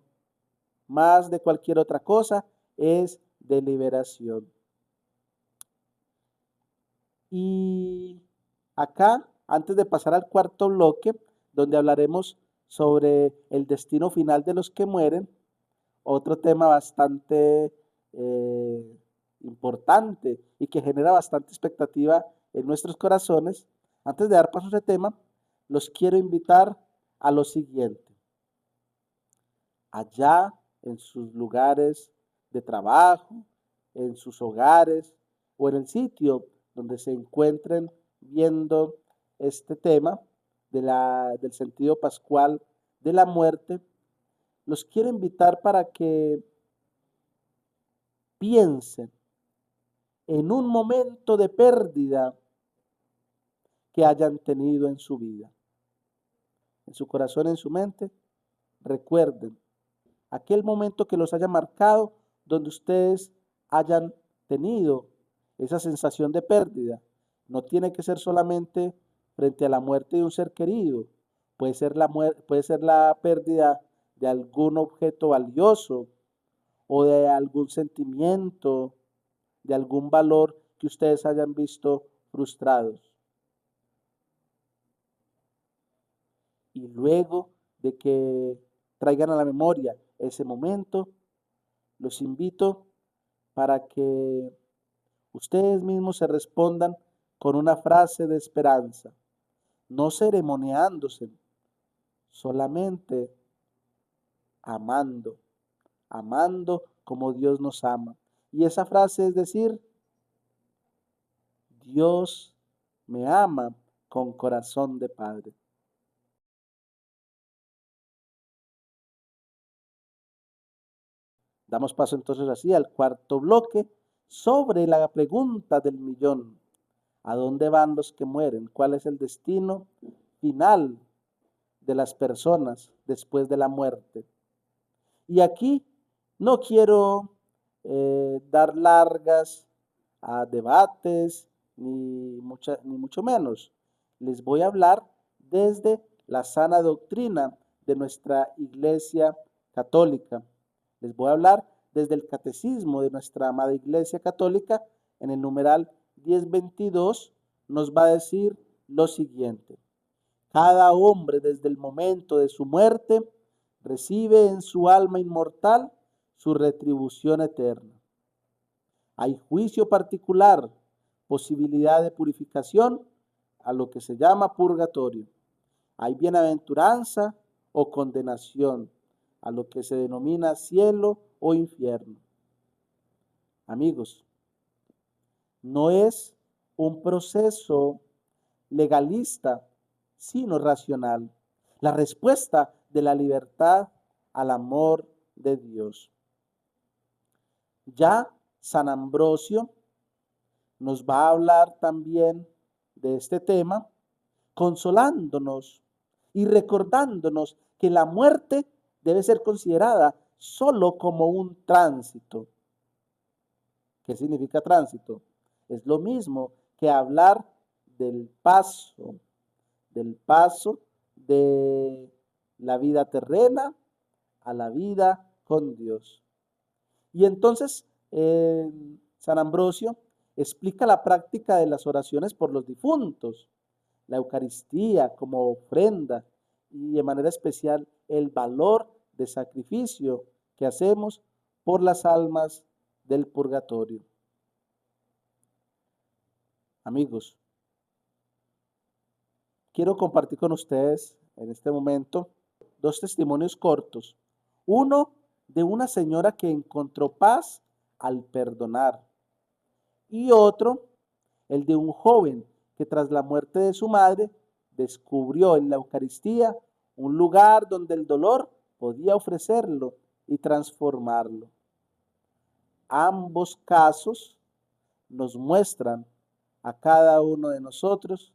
más de cualquier otra cosa, es de liberación. Y acá, antes de pasar al cuarto bloque, donde hablaremos sobre el destino final de los que mueren, otro tema bastante importante y que genera bastante expectativa en nuestros corazones, antes de dar paso a ese tema, los quiero invitar a lo siguiente. Allá en sus lugares de trabajo, en sus hogares o en el sitio donde se encuentren viendo este tema del sentido pascual de la muerte, los quiero invitar para que piensen en un momento de pérdida que hayan tenido en su vida. En su corazón, en su mente, recuerden aquel momento que los haya marcado, donde ustedes hayan tenido esa sensación de pérdida. No tiene que ser solamente frente a la muerte de un ser querido. Puede ser la pérdida de algún objeto valioso o de algún sentimiento, de algún valor que ustedes hayan visto frustrados. Y luego de que traigan a la memoria ese momento, los invito para que ustedes mismos se respondan con una frase de esperanza, no ceremoniándose, solamente amando, amando como Dios nos ama. Y esa frase es decir, Dios me ama con corazón de padre. Damos paso entonces así al cuarto bloque, sobre la pregunta del millón: ¿a dónde van los que mueren? ¿Cuál es el destino final de las personas después de la muerte? Y aquí no quiero dar largas a debates, ni mucho menos. Les voy a hablar desde la sana doctrina de nuestra Iglesia Católica. Les voy a hablar desde el catecismo de nuestra amada Iglesia Católica. En el numeral 1022 nos va a decir lo siguiente: cada hombre desde el momento de su muerte recibe en su alma inmortal su retribución eterna. Hay juicio particular, posibilidad de purificación, a lo que se llama purgatorio. Hay bienaventuranza o condenación, a lo que se denomina cielo o infierno. Amigos, no es un proceso legalista, sino racional. La respuesta de la libertad al amor de Dios. Ya San Ambrosio nos va a hablar también de este tema, consolándonos y recordándonos que la muerte debe ser considerada solo como un tránsito. ¿Qué significa tránsito? Es lo mismo que hablar del paso de la vida terrena a la vida con Dios. Y entonces San Ambrosio explica la práctica de las oraciones por los difuntos, la Eucaristía como ofrenda y de manera especial el valor de sacrificio que hacemos por las almas del purgatorio. Amigos, quiero compartir con ustedes en este momento dos testimonios cortos. Uno de una señora que encontró paz al perdonar y otro, el de un joven que tras la muerte de su madre descubrió en la Eucaristía un lugar donde el dolor podía ofrecerlo y transformarlo. Ambos casos nos muestran a cada uno de nosotros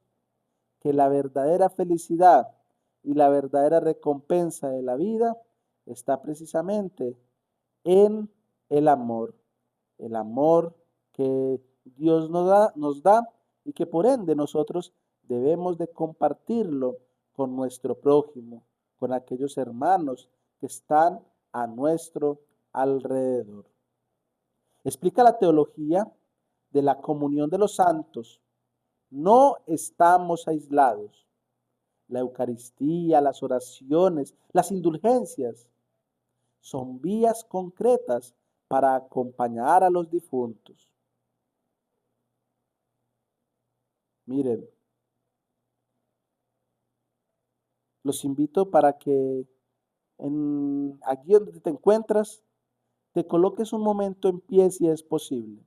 que la verdadera felicidad y la verdadera recompensa de la vida está precisamente en el amor que Dios nos da y que por ende nosotros debemos de compartirlo con nuestro prójimo, con aquellos hermanos que están a nuestro alrededor. Explica la teología de la comunión de los santos. No estamos aislados. La Eucaristía, las oraciones, las indulgencias son vías concretas para acompañar a los difuntos. Miren, los invito para que aquí donde te encuentras, te coloques un momento en pie si es posible.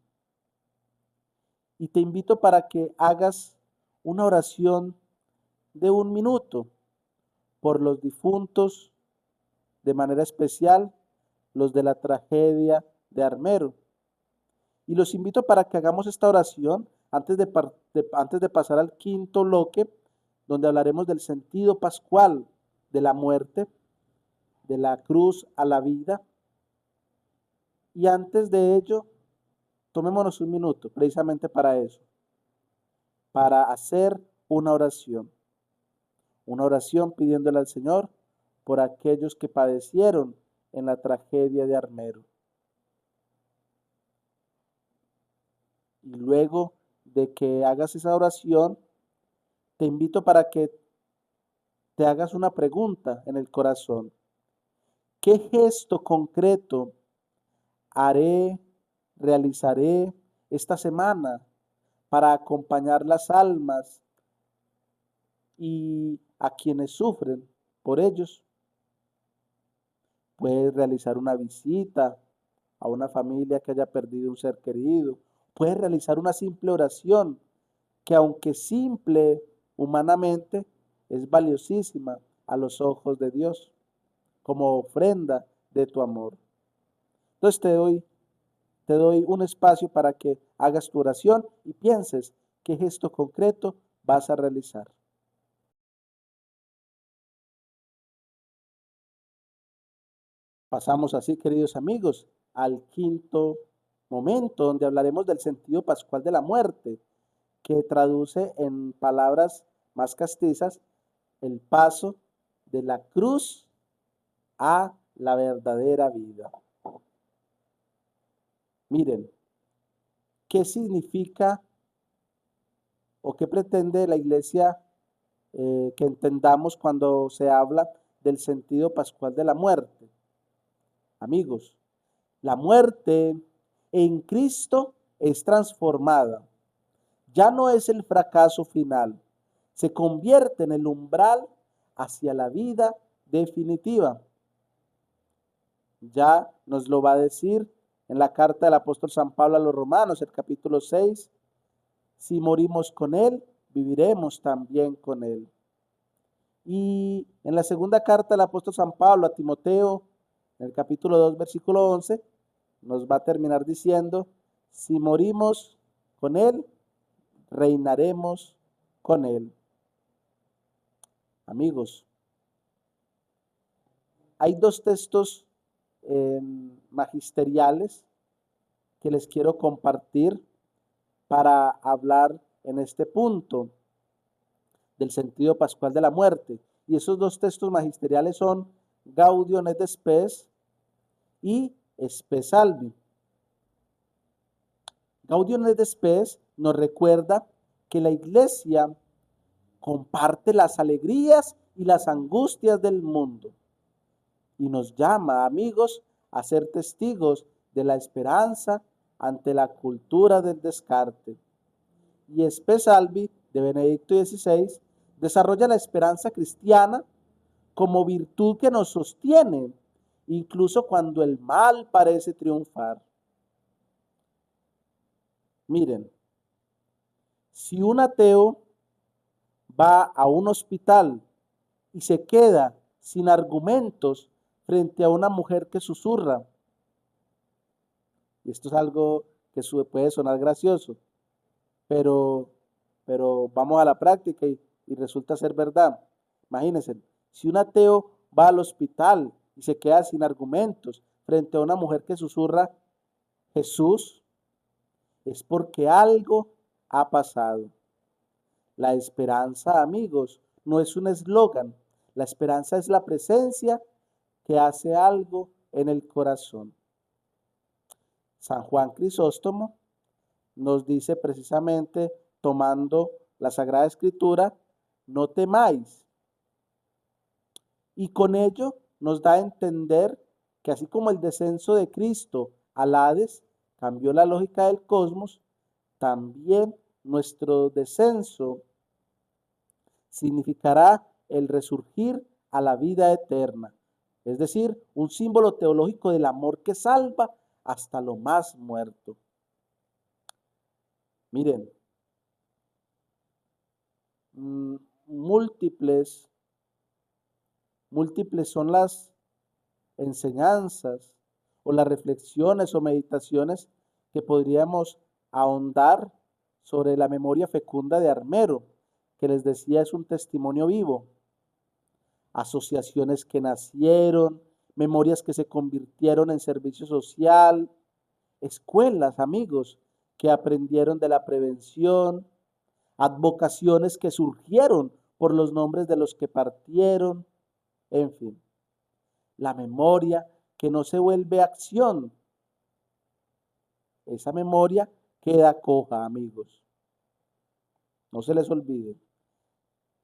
Y te invito para que hagas una oración de 1 minuto por los difuntos, de manera especial los de la tragedia de Armero. Y los invito para que hagamos esta oración antes de pasar al quinto bloque, donde hablaremos del sentido pascual de la muerte, de la cruz a la vida. Y antes de ello, tomémonos 1 minuto precisamente para eso, para hacer una oración pidiéndole al Señor por aquellos que padecieron en la tragedia de Armero. Y luego de que hagas esa oración, te invito para que te hagas una pregunta en el corazón. ¿Qué gesto concreto realizaré esta semana para acompañar las almas y a quienes sufren por ellos? Puedes realizar una visita a una familia que haya perdido un ser querido. Puedes realizar una simple oración que, aunque simple humanamente, es valiosísima a los ojos de Dios como ofrenda de tu amor. Entonces te doy te doy un espacio para que hagas tu oración y pienses qué gesto concreto vas a realizar. Pasamos así, queridos amigos, al quinto momento, donde hablaremos del sentido pascual de la muerte, que traduce en palabras más castizas el paso de la cruz a la verdadera vida. Miren, ¿qué significa o qué pretende la iglesia que entendamos cuando se habla del sentido pascual de la muerte? Amigos, la muerte en Cristo es transformada. Ya no es el fracaso final, se convierte en el umbral hacia la vida definitiva. Ya nos lo va a decir en la carta del apóstol San Pablo a los Romanos, el capítulo 6. Si morimos con Él, viviremos también con Él. Y en la segunda carta del apóstol San Pablo a Timoteo, en el capítulo 2, versículo 11, nos va a terminar diciendo, si morimos con Él, reinaremos con Él. Amigos, hay dos textos magisteriales que les quiero compartir para hablar en este punto del sentido pascual de la muerte. Y esos dos textos magisteriales son Gaudium et Spes y Spes Salvi. Gaudium et Spes nos recuerda que la iglesia comparte las alegrías y las angustias del mundo y nos llama, amigos, a ser testigos de la esperanza ante la cultura del descarte. Y Spes Salvi de Benedicto XVI desarrolla la esperanza cristiana como virtud que nos sostiene, incluso cuando el mal parece triunfar. Miren, si un ateo va a un hospital y se queda sin argumentos frente a una mujer que susurra, y esto es algo que puede sonar gracioso, pero vamos a la práctica y resulta ser verdad. Imagínense, si un ateo va al hospital y se queda sin argumentos frente a una mujer que susurra Jesús, es porque algo ha pasado. La esperanza, amigos, no es un eslogan. La esperanza es la presencia que hace algo en el corazón. San Juan Crisóstomo nos dice precisamente, tomando la Sagrada Escritura, no temáis. Y con ello nos da a entender que así como el descenso de Cristo al Hades cambió la lógica del cosmos, también nuestro descenso significará el resurgir a la vida eterna, es decir, un símbolo teológico del amor que salva hasta lo más muerto. Miren, múltiples son las enseñanzas o las reflexiones o meditaciones que podríamos ahondar sobre la memoria fecunda de Armero, que les decía es un testimonio vivo. Asociaciones que nacieron, memorias que se convirtieron en servicio social, escuelas, amigos, que aprendieron de la prevención, advocaciones que surgieron por los nombres de los que partieron, en fin. La memoria que no se vuelve acción. Esa memoria queda coja, amigos. No se les olvide.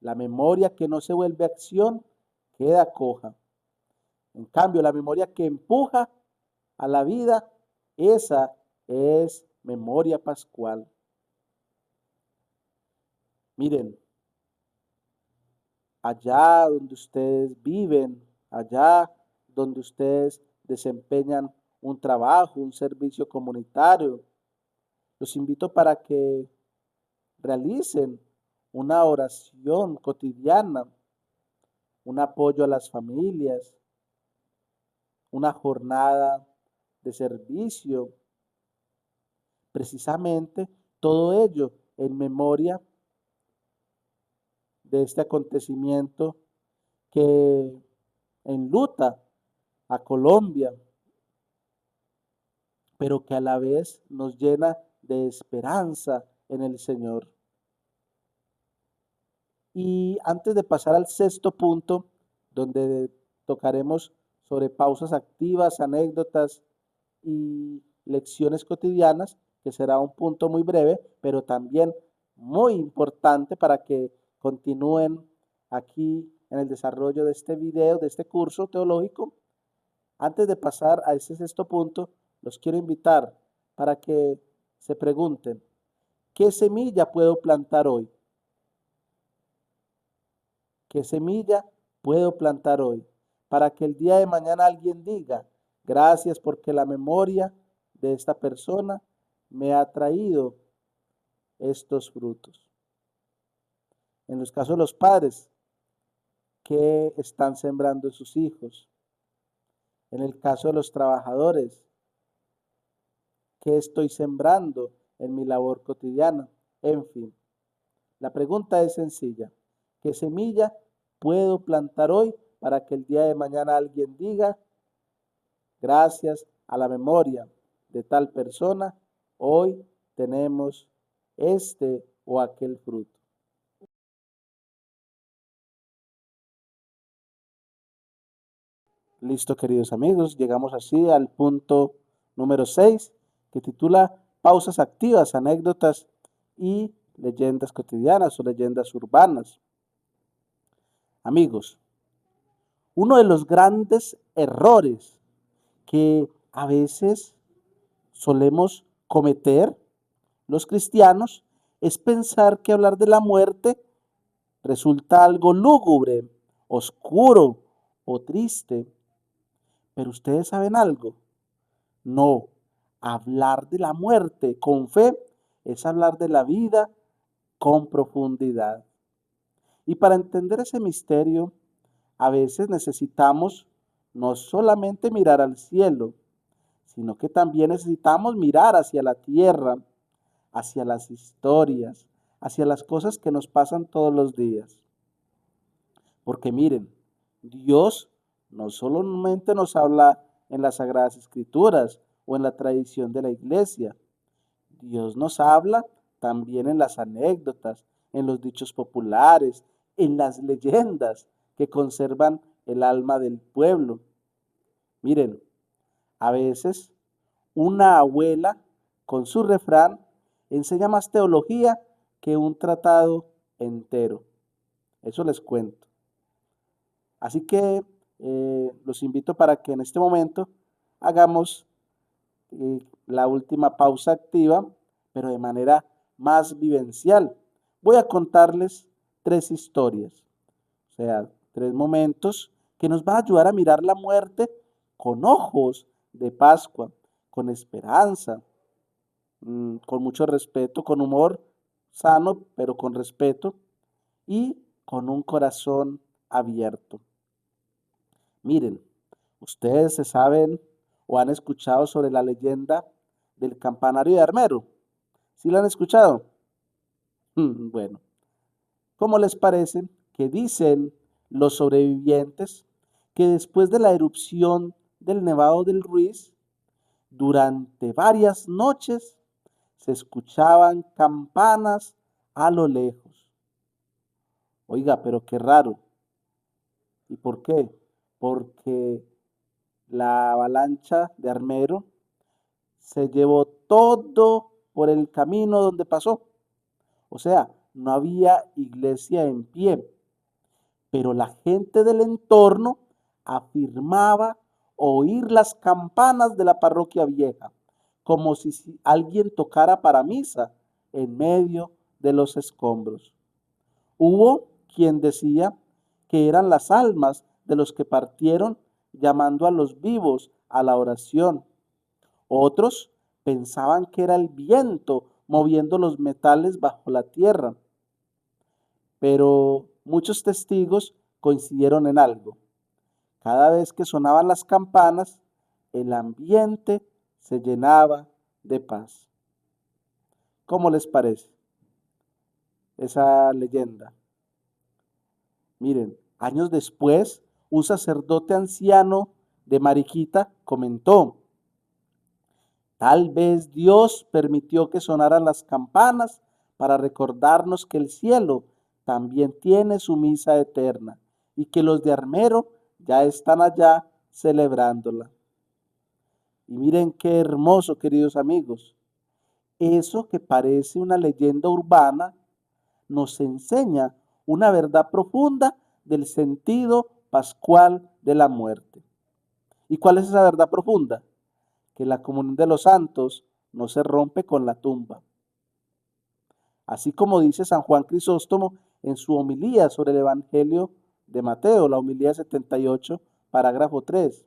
La memoria que no se vuelve acción queda coja. En cambio, la memoria que empuja a la vida, esa es memoria pascual. Miren, allá donde ustedes viven, allá donde ustedes desempeñan un trabajo, un servicio comunitario, los invito para que realicen una oración cotidiana, un apoyo a las familias, una jornada de servicio precisamente todo ello en memoria de este acontecimiento que enluta a Colombia, pero que a la vez nos llena de esperanza en el Señor. Y antes de pasar al sexto punto, donde tocaremos sobre pausas activas, anécdotas y lecciones cotidianas, que será un punto muy breve, pero también muy importante para que continúen aquí en el desarrollo de este video, de este curso teológico. Antes de pasar a ese sexto punto, los quiero invitar para que se pregunten, ¿qué semilla puedo plantar hoy? ¿Qué semilla puedo plantar hoy? Para que el día de mañana alguien diga, gracias porque la memoria de esta persona me ha traído estos frutos. En los casos de los padres, ¿qué están sembrando en sus hijos? En el caso de los trabajadores, ¿qué estoy sembrando en mi labor cotidiana? En fin, la pregunta es sencilla. ¿Qué semilla puedo plantar hoy para que el día de mañana alguien diga, gracias a la memoria de tal persona, hoy tenemos este o aquel fruto? Listo, queridos amigos, llegamos así al punto número 6, que titula Pausas activas, anécdotas y leyendas cotidianas o leyendas urbanas. Amigos, uno de los grandes errores que a veces solemos cometer los cristianos es pensar que hablar de la muerte resulta algo lúgubre, oscuro o triste. Pero ustedes saben algo, no, hablar de la muerte con fe es hablar de la vida con profundidad. Y para entender ese misterio, a veces necesitamos no solamente mirar al cielo, sino que también necesitamos mirar hacia la tierra, hacia las historias, hacia las cosas que nos pasan todos los días. Porque miren, Dios no solamente nos habla en las Sagradas Escrituras o en la tradición de la iglesia, Dios nos habla también en las anécdotas, en los dichos populares, en las leyendas que conservan el alma del pueblo. Miren, a veces una abuela con su refrán enseña más teología que un tratado entero. Eso les cuento. Así que los invito para que en este momento hagamos la última pausa activa, pero de manera más vivencial. Voy a contarles 3 historias, o sea, 3 momentos que nos van a ayudar a mirar la muerte con ojos de Pascua, con esperanza, con mucho respeto, con humor sano, pero con respeto y con un corazón abierto. Miren, ustedes se saben o han escuchado sobre la leyenda del campanario de Armero. ¿Sí la han escuchado? Bueno, ¿cómo les parece que dicen los sobrevivientes que después de la erupción del Nevado del Ruiz, durante varias noches se escuchaban campanas a lo lejos? Oiga, pero qué raro. ¿Y por qué? Porque la avalancha de Armero se llevó todo por el camino donde pasó. O sea, no había iglesia en pie, pero la gente del entorno afirmaba oír las campanas de la parroquia vieja, como si alguien tocara para misa en medio de los escombros. Hubo quien decía que eran las almas de los que partieron llamando a los vivos a la oración. Otros pensaban que era el viento moviendo los metales bajo la tierra. Pero muchos testigos coincidieron en algo. Cada vez que sonaban las campanas, el ambiente se llenaba de paz. ¿Cómo les parece esa leyenda? Miren, años después, un sacerdote anciano de Mariquita comentó: tal vez Dios permitió que sonaran las campanas para recordarnos que el cielo también tiene su misa eterna y que los de Armero ya están allá celebrándola. Y miren qué hermoso, queridos amigos. Eso que parece una leyenda urbana nos enseña una verdad profunda del sentido pascual de la muerte. ¿Y cuál es esa verdad profunda? Que la comunión de los santos no se rompe con la tumba. Así como dice San Juan Crisóstomo en su homilía sobre el Evangelio de Mateo, la homilía 78, parágrafo 3.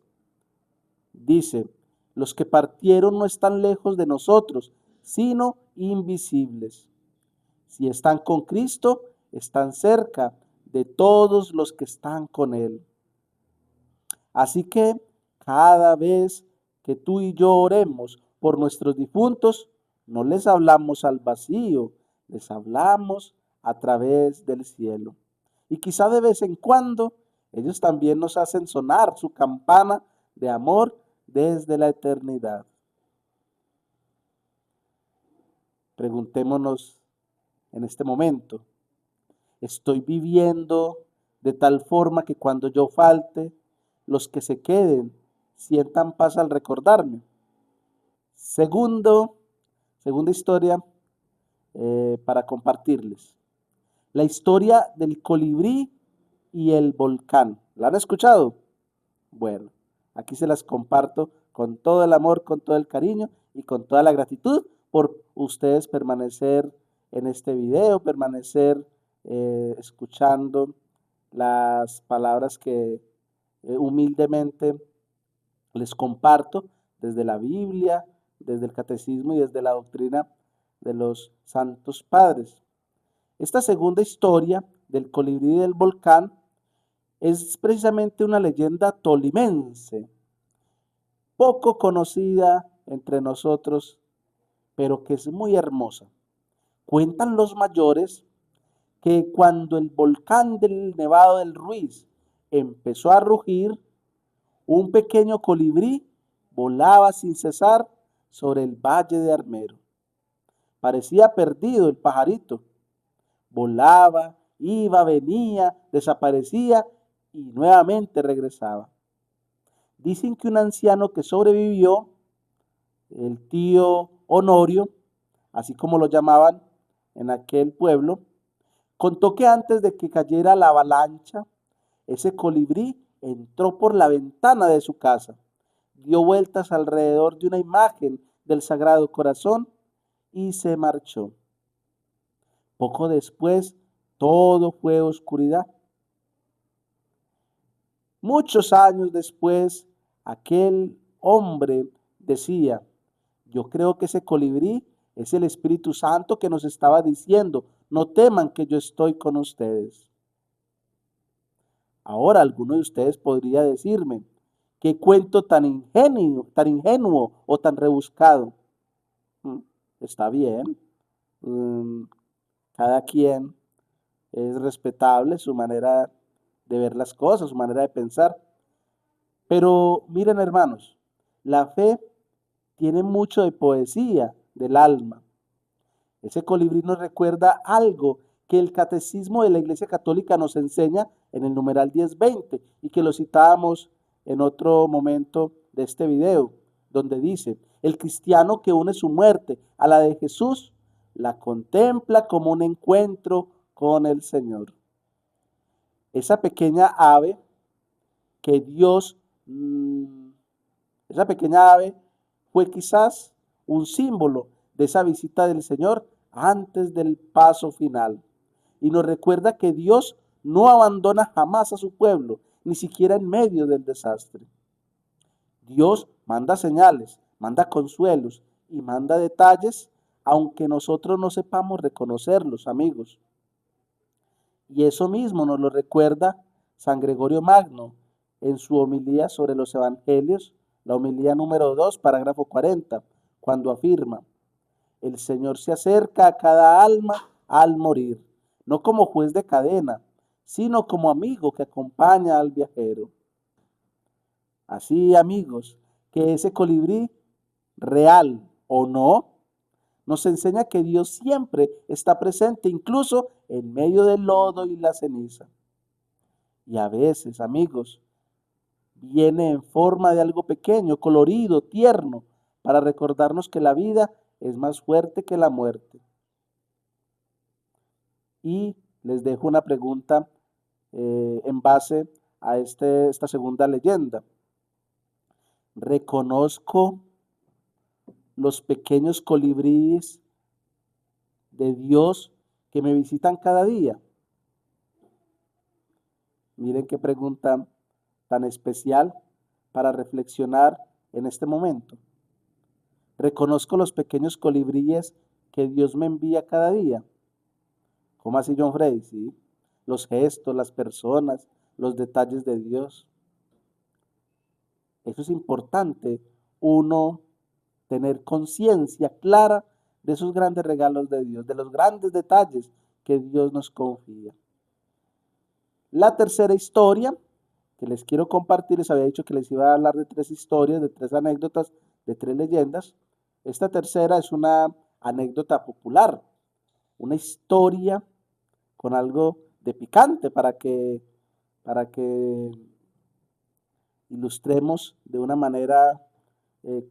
Dice: los que partieron no están lejos de nosotros, sino invisibles. Si están con Cristo, están cerca de todos los que están con Él. Así que cada vez que tú y yo oremos por nuestros difuntos, no les hablamos al vacío, les hablamos a través del cielo. Y quizá de vez en cuando ellos también nos hacen sonar su campana de amor desde la eternidad. Preguntémonos en este momento: ¿estoy viviendo de tal forma que cuando yo falte, los que se queden sientan paz al recordarme? Segunda historia para compartirles. La historia del colibrí y el volcán. ¿La han escuchado? Bueno, aquí se las comparto con todo el amor, con todo el cariño y con toda la gratitud por ustedes permanecer en este video, permanecer escuchando las palabras que humildemente les comparto desde la Biblia, desde el catecismo y desde la doctrina de los santos padres. Esta segunda historia del colibrí y del volcán es precisamente una leyenda tolimense, poco conocida entre nosotros, pero que es muy hermosa. Cuentan los mayores que cuando el volcán del Nevado del Ruiz empezó a rugir, un pequeño colibrí volaba sin cesar sobre el valle de Armero. Parecía perdido el pajarito. Volaba, iba, venía, desaparecía y nuevamente regresaba. Dicen que un anciano que sobrevivió, el tío Honorio, así como lo llamaban en aquel pueblo, contó que antes de que cayera la avalancha, ese colibrí entró por la ventana de su casa, dio vueltas alrededor de una imagen del Sagrado Corazón y se marchó. Poco después, todo fue oscuridad. Muchos años después, aquel hombre decía: yo creo que ese colibrí es el Espíritu Santo que nos estaba diciendo: no teman que yo estoy con ustedes. Ahora alguno de ustedes podría decirme: qué cuento tan ingenuo o tan rebuscado. Está bien. Cada quien es respetable su manera de ver las cosas, su manera de pensar. Pero miren, hermanos, la fe tiene mucho de poesía del alma. Ese colibrí nos recuerda algo que el catecismo de la Iglesia Católica nos enseña en el numeral 1020 y que lo citábamos en otro momento de este video, donde dice: el cristiano que une su muerte a la de Jesús la contempla como un encuentro con el Señor. Esa pequeña ave que Dios, esa pequeña ave fue quizás un símbolo de esa visita del Señor antes del paso final. Y nos recuerda que Dios no abandona jamás a su pueblo, ni siquiera en medio del desastre. Dios manda señales, manda consuelos y manda detalles, aunque nosotros no sepamos reconocerlos, amigos. Y eso mismo nos lo recuerda San Gregorio Magno en su homilía sobre los evangelios, la homilía número 2, parágrafo 40, cuando afirma: El Señor se acerca a cada alma al morir, no como juez de cadena, sino como amigo que acompaña al viajero. Así, amigos, que ese colibrí, real o no, nos enseña que Dios siempre está presente, incluso en medio del lodo y la ceniza. Y a veces, amigos, viene en forma de algo pequeño, colorido, tierno, para recordarnos que la vida es más fuerte que la muerte. Y les dejo una pregunta en base a esta segunda leyenda. ¿Reconozco los pequeños colibríes de Dios que me visitan cada día? Miren qué pregunta tan especial para reflexionar en este momento. ¿Reconozco los pequeños colibríes que Dios me envía cada día? ¿Cómo así, John Freddy? ¿Sí? Los gestos, las personas, los detalles de Dios. Eso es importante, uno tener conciencia clara de esos grandes regalos de Dios, de los grandes detalles que Dios nos confía. La tercera historia que les quiero compartir, les había dicho que les iba a hablar de 3 historias, de 3 anécdotas, de 3 leyendas. Esta tercera es una anécdota popular, una historia con algo de picante para que ilustremos de una manera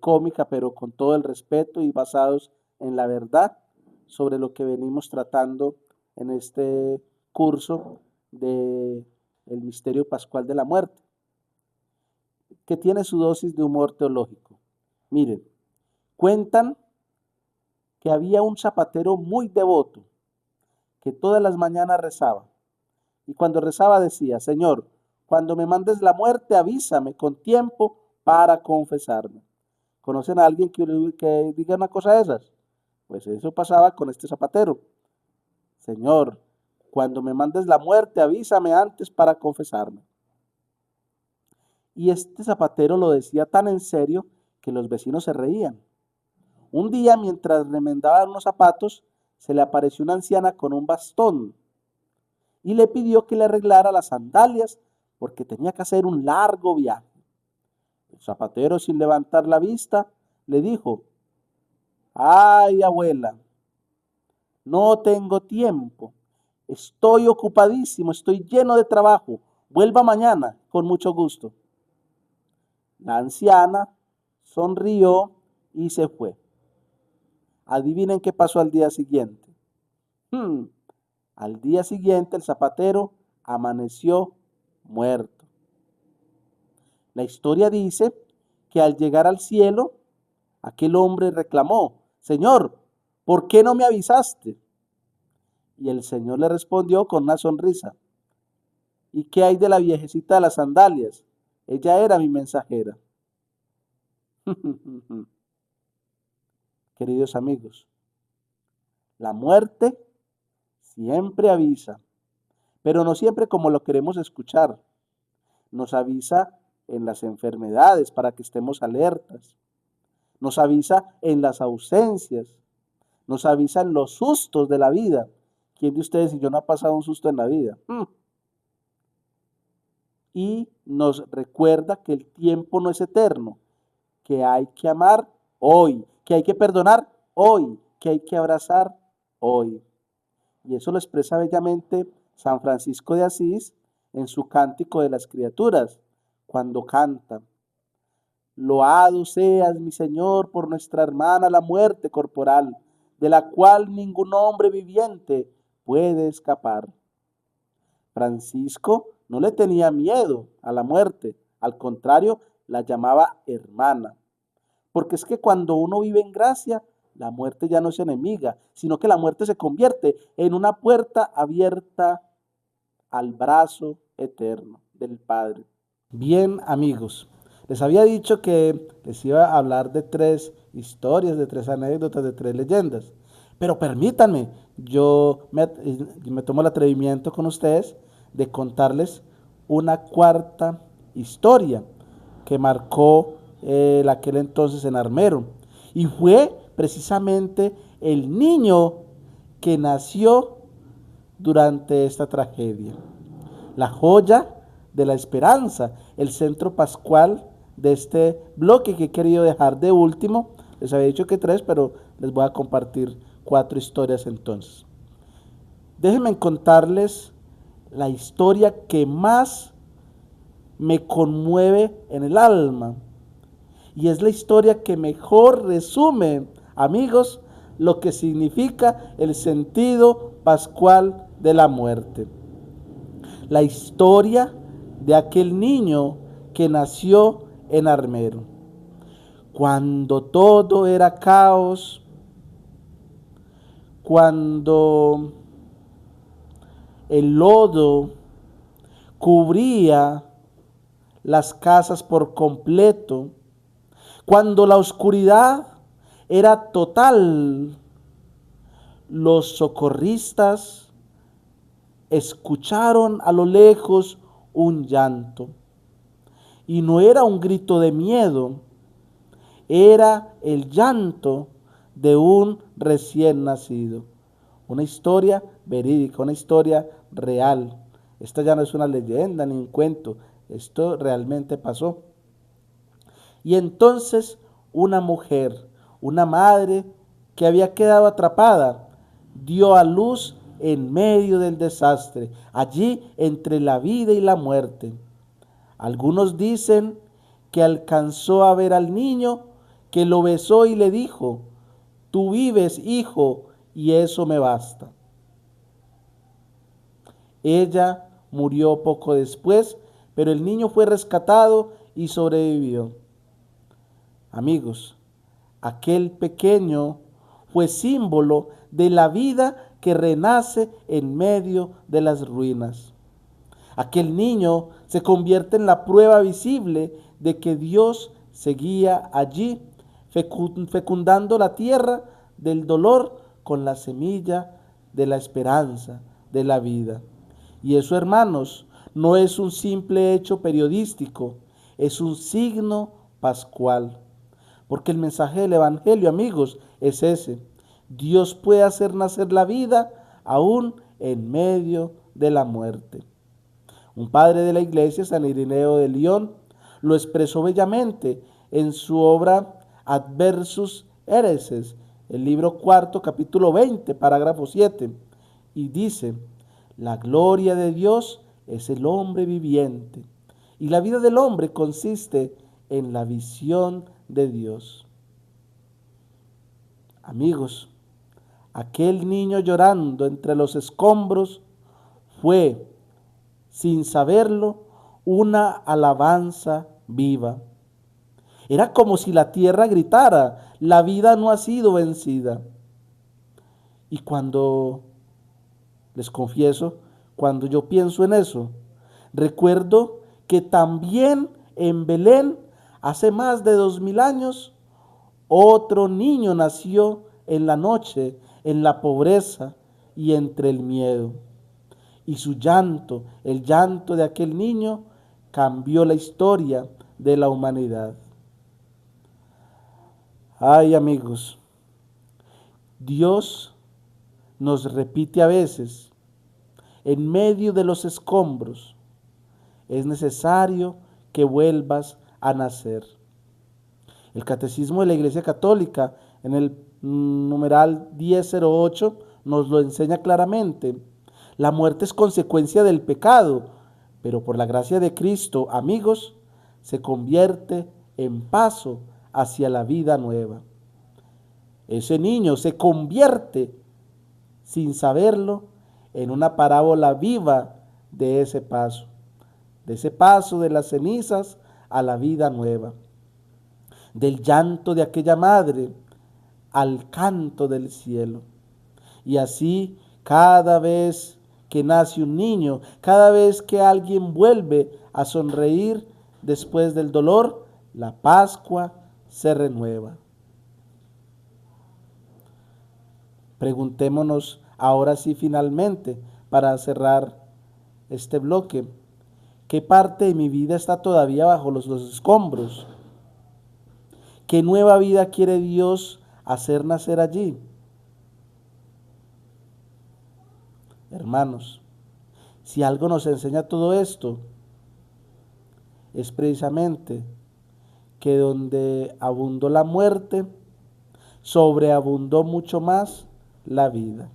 cómica, pero con todo el respeto y basados en la verdad sobre lo que venimos tratando en este curso de el misterio pascual de la muerte, que tiene su dosis de humor teológico. Miren, cuentan que había un zapatero muy devoto que todas las mañanas rezaba, y cuando rezaba decía: Señor, cuando me mandes la muerte, avísame con tiempo para confesarme. ¿Conocen a alguien que diga una cosa de esas? Pues eso pasaba con este zapatero. Señor, cuando me mandes la muerte, avísame antes para confesarme. Y este zapatero lo decía tan en serio que los vecinos se reían. Un día, mientras remendaba unos zapatos, se le apareció una anciana con un bastón y le pidió que le arreglara las sandalias porque tenía que hacer un largo viaje. El zapatero, sin levantar la vista, le dijo: Ay, abuela, no tengo tiempo, estoy ocupadísimo, estoy lleno de trabajo, vuelva mañana, con mucho gusto. La anciana sonrió y se fue. Adivinen qué pasó al día siguiente. Al día siguiente el zapatero amaneció muerto. La historia dice que al llegar al cielo, aquel hombre reclamó: Señor, ¿por qué no me avisaste? Y el Señor le respondió con una sonrisa: ¿Y qué hay de la viejecita de las sandalias? Ella era mi mensajera. Queridos amigos, la muerte siempre avisa, pero no siempre como lo queremos escuchar. Nos avisa en las enfermedades para que estemos alertas. Nos avisa en las ausencias. Nos avisa en los sustos de la vida. ¿Quién de ustedes y yo no ha pasado un susto en la vida? Y nos recuerda que el tiempo no es eterno, que hay que amar hoy, que hay que perdonar hoy, que hay que abrazar hoy. Y eso lo expresa bellamente San Francisco de Asís en su Cántico de las Criaturas, cuando canta: Loado seas, mi Señor, por nuestra hermana la muerte corporal, de la cual ningún hombre viviente puede escapar. Francisco no le tenía miedo a la muerte, al contrario, la llamaba hermana. Porque es que cuando uno vive en gracia, la muerte ya no es enemiga, sino que la muerte se convierte en una puerta abierta al brazo eterno del Padre. Bien, amigos, les había dicho que les iba a hablar de 3 historias, de 3 anécdotas, de 3 leyendas. Pero permítanme, yo me tomo el atrevimiento con ustedes de contarles una cuarta historia que marcó aquel entonces en Armero. Y fue precisamente el niño que nació durante esta tragedia. La joya de la esperanza, el centro pascual de este bloque que he querido dejar de último. Les había dicho que 3, pero les voy a compartir 4 historias entonces. Déjenme contarles la historia que más me conmueve en el alma. Y es la historia que mejor resume, amigos, lo que significa el sentido pascual de la muerte. La historia de aquel niño que nació en Armero. Cuando todo era caos, cuando el lodo cubría las casas por completo, cuando la oscuridad era total, los socorristas escucharon a lo lejos un llanto. Y no era un grito de miedo, era el llanto de un recién nacido. Una historia verídica, una historia real. Esta ya no es una leyenda ni un cuento, esto realmente pasó. Y entonces una mujer, una madre que había quedado atrapada, dio a luz en medio del desastre, allí entre la vida y la muerte. Algunos dicen que alcanzó a ver al niño, que lo besó y le dijo: tú vives, hijo, y eso me basta. Ella murió poco después, pero el niño fue rescatado y sobrevivió. Amigos, aquel pequeño fue símbolo de la vida que renace en medio de las ruinas. Aquel niño se convierte en la prueba visible de que Dios seguía allí, fecundando la tierra del dolor con la semilla de la esperanza, de la vida. Y eso, hermanos, no es un simple hecho periodístico, es un signo pascual. Porque el mensaje del Evangelio, amigos, es ese. Dios puede hacer nacer la vida aún en medio de la muerte. Un padre de la iglesia, San Ireneo de León, lo expresó bellamente en su obra Adversus Hereses, el libro 4, capítulo 20, parágrafo 7, y dice: la gloria de Dios es el hombre viviente, y la vida del hombre consiste en la visión de Dios. Amigos, aquel niño llorando entre los escombros fue, sin saberlo, una alabanza viva. Era como si la tierra gritara: la vida no ha sido vencida. Y cuando, les confieso, cuando yo pienso en eso, recuerdo que también en Belén, hace más de 2000 años, otro niño nació en la noche, en la pobreza y entre el miedo. Y su llanto, el llanto de aquel niño, cambió la historia de la humanidad. Ay, amigos, Dios nos repite a veces, en medio de los escombros: es necesario que vuelvas a nacer. El Catecismo de la Iglesia Católica, en el numeral 1008, nos lo enseña claramente. La muerte es consecuencia del pecado, pero por la gracia de Cristo, amigos, se convierte en paso hacia la vida nueva. Ese niño se convierte, sin saberlo, en una parábola viva de ese paso de las cenizas a la vida nueva, del llanto de aquella madre al canto del cielo. Y así, cada vez que nace un niño, cada vez que alguien vuelve a sonreír después del dolor, la Pascua se renueva. Preguntémonos ahora sí, finalmente, para cerrar este bloque: ¿qué parte de mi vida está todavía bajo los escombros? ¿Qué nueva vida quiere Dios hacer nacer allí? Hermanos, si algo nos enseña todo esto, es precisamente que donde abundó la muerte, sobreabundó mucho más la vida.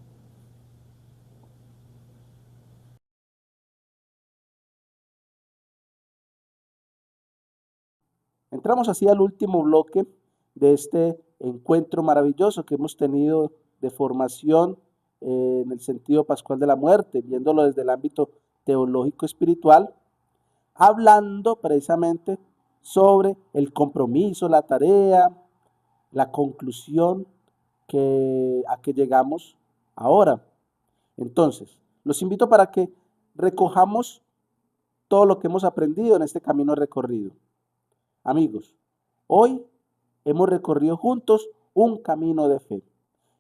Entramos así al último bloque de este encuentro maravilloso que hemos tenido de formación en el sentido pascual de la muerte, viéndolo desde el ámbito teológico espiritual, hablando precisamente sobre el compromiso, la tarea, la conclusión a que llegamos ahora. Entonces, los invito para que recojamos todo lo que hemos aprendido en este camino recorrido. Amigos, hoy hemos recorrido juntos un camino de fe.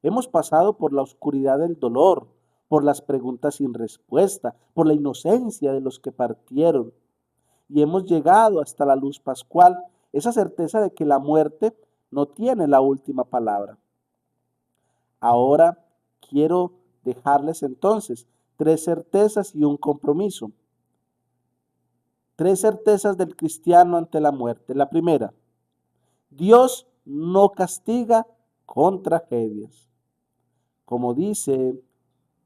Hemos pasado por la oscuridad del dolor, por las preguntas sin respuesta, por la inocencia de los que partieron. Y hemos llegado hasta la luz pascual, esa certeza de que la muerte no tiene la última palabra. Ahora quiero dejarles entonces 3 certezas y un compromiso. 3 certezas del cristiano ante la muerte. La primera, Dios no castiga con tragedias. Como dice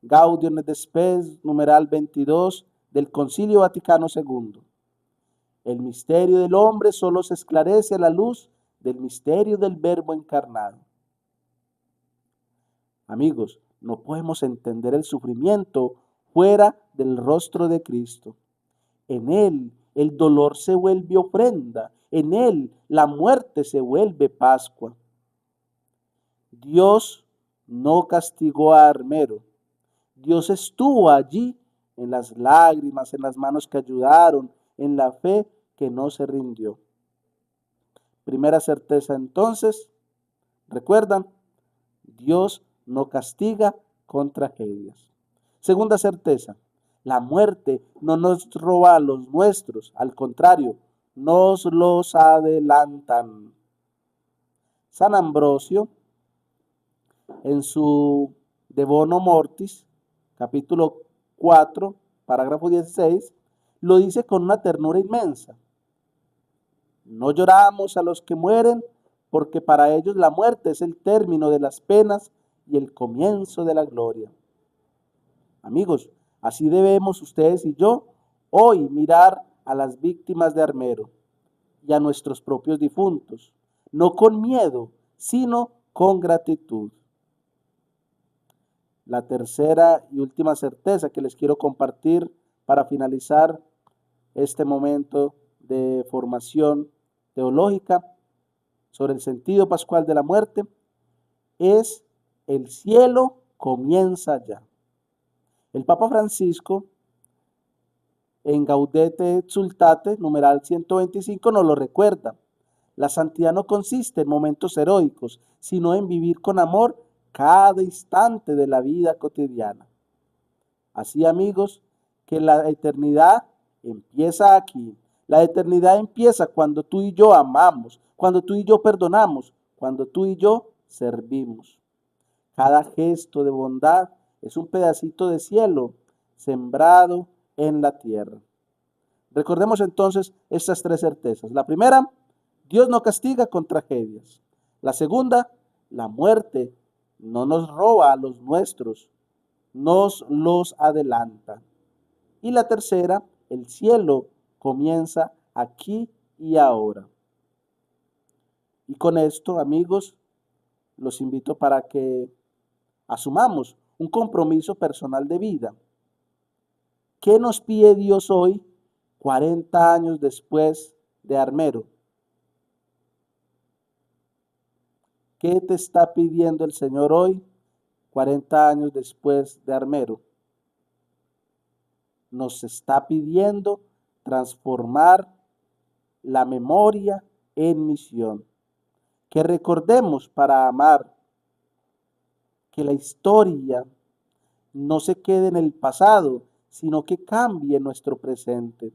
Gaudium et Spes, numeral 22 del Concilio Vaticano II. El misterio del hombre solo se esclarece a la luz del misterio del Verbo encarnado. Amigos, no podemos entender el sufrimiento fuera del rostro de Cristo. En Él el dolor se vuelve ofrenda, en Él la muerte se vuelve Pascua. Dios no castigó a Armero. Dios estuvo allí en las lágrimas, en las manos que ayudaron, en la fe que no se rindió. Primera certeza entonces, ¿recuerdan? Dios no castiga con tragedias. Segunda certeza, la muerte no nos roba a los nuestros, al contrario, nos los adelantan. San Ambrosio, en su De Bono Mortis, capítulo 4, parágrafo 16, lo dice con una ternura inmensa. No lloramos a los que mueren, porque para ellos la muerte es el término de las penas y el comienzo de la gloria. Amigos, así debemos ustedes y yo hoy mirar a las víctimas de Armero y a nuestros propios difuntos, no con miedo, sino con gratitud. La tercera y última certeza que les quiero compartir para finalizar este momento de formación teológica sobre el sentido pascual de la muerte es: el cielo comienza ya. El Papa Francisco, en Gaudete et Exsultate, numeral 125, nos lo recuerda. La santidad no consiste en momentos heroicos, sino en vivir con amor cada instante de la vida cotidiana. Así, amigos, que la eternidad empieza aquí. La eternidad empieza cuando tú y yo amamos, cuando tú y yo perdonamos, cuando tú y yo servimos. Cada gesto de bondad es un pedacito de cielo sembrado en la tierra. Recordemos entonces estas 3 certezas. La primera, Dios no castiga con tragedias. La segunda, la muerte no nos roba a los nuestros, nos los adelanta. Y la tercera, el cielo comienza aquí y ahora. Y con esto, amigos, los invito para que asumamos un compromiso personal de vida. ¿Qué nos pide Dios hoy, 40 años después de Armero? ¿Qué te está pidiendo el Señor hoy, 40 años después de Armero? Nos está pidiendo transformar la memoria en misión. Que recordemos para amar, que la historia no se quede en el pasado, sino que cambie nuestro presente.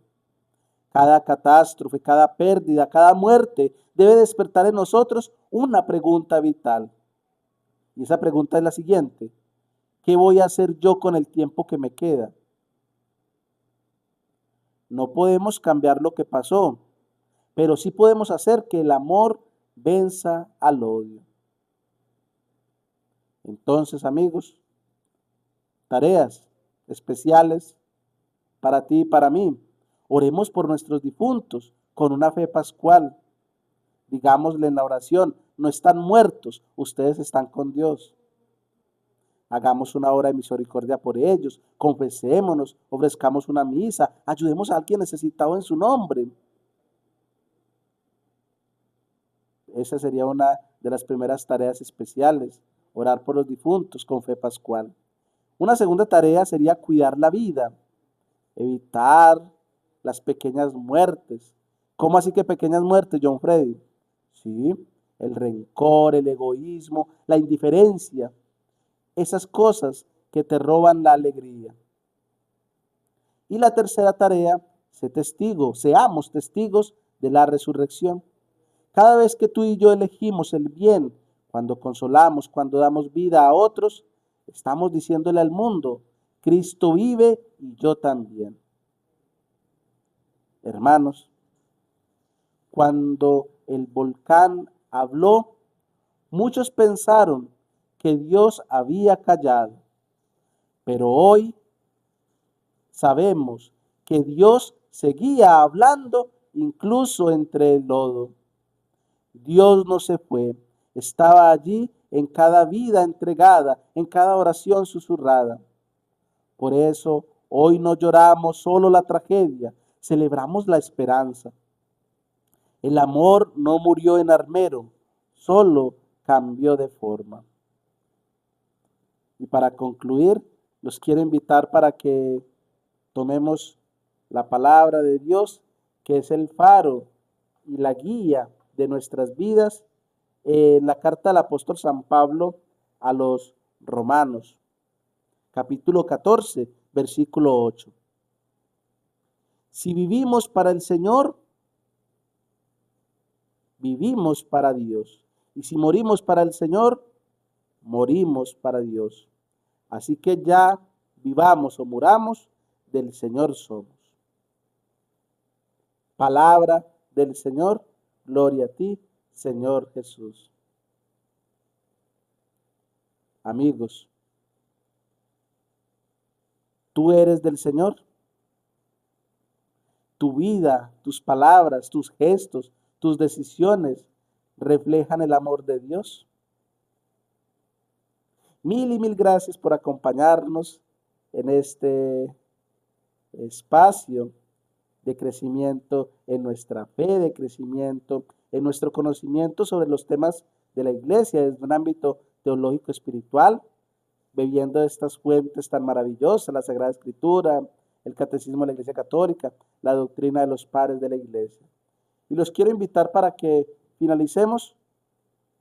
Cada catástrofe, cada pérdida, cada muerte debe despertar en nosotros una pregunta vital. Y esa pregunta es la siguiente: ¿Qué voy a hacer yo con el tiempo que me queda? No podemos cambiar lo que pasó, pero sí podemos hacer que el amor venza al odio. Entonces, amigos, tareas especiales para ti y para mí. Oremos por nuestros difuntos con una fe pascual. Digámosle en la oración, no están muertos, ustedes están con Dios. Hagamos una obra de misericordia por ellos, confesémonos, ofrezcamos una misa, ayudemos a alguien necesitado en su nombre. Esa sería una de las primeras tareas especiales, orar por los difuntos con fe pascual. Una segunda tarea sería cuidar la vida, evitar las pequeñas muertes. ¿Cómo así que pequeñas muertes, John Freddy? Sí, el rencor, el egoísmo, la indiferencia, esas cosas que te roban la alegría. Y la tercera tarea, seamos testigos de la resurrección. Cada vez que tú y yo elegimos el bien, cuando consolamos, cuando damos vida a otros, estamos diciéndole al mundo, Cristo vive y yo también. Hermanos, cuando el volcán habló, muchos pensaron que Dios había callado, pero hoy sabemos que Dios seguía hablando incluso entre el lodo. Dios no se fue, estaba allí en cada vida entregada, en cada oración susurrada. Por eso hoy no lloramos solo la tragedia, celebramos la esperanza. El amor no murió en Armero, solo cambió de forma. Y para concluir, los quiero invitar para que tomemos la palabra de Dios, que es el faro y la guía de nuestras vidas, en la carta del apóstol San Pablo a los Romanos, capítulo 14, versículo 8. Si vivimos para el Señor, vivimos para Dios. Y si morimos para el Señor, morimos para Dios. Así que ya vivamos o muramos, del Señor somos. Palabra del Señor, gloria a ti, Señor Jesús. Amigos, ¿tú eres del Señor? Tu vida, tus palabras, tus gestos, tus decisiones reflejan el amor de Dios. Mil y mil gracias por acompañarnos en este espacio de crecimiento en nuestra fe, de crecimiento en nuestro conocimiento sobre los temas de la iglesia desde un ámbito teológico espiritual, bebiendo de estas fuentes tan maravillosas, la Sagrada Escritura, el Catecismo de la Iglesia Católica, la doctrina de los padres de la iglesia. Y los quiero invitar para que finalicemos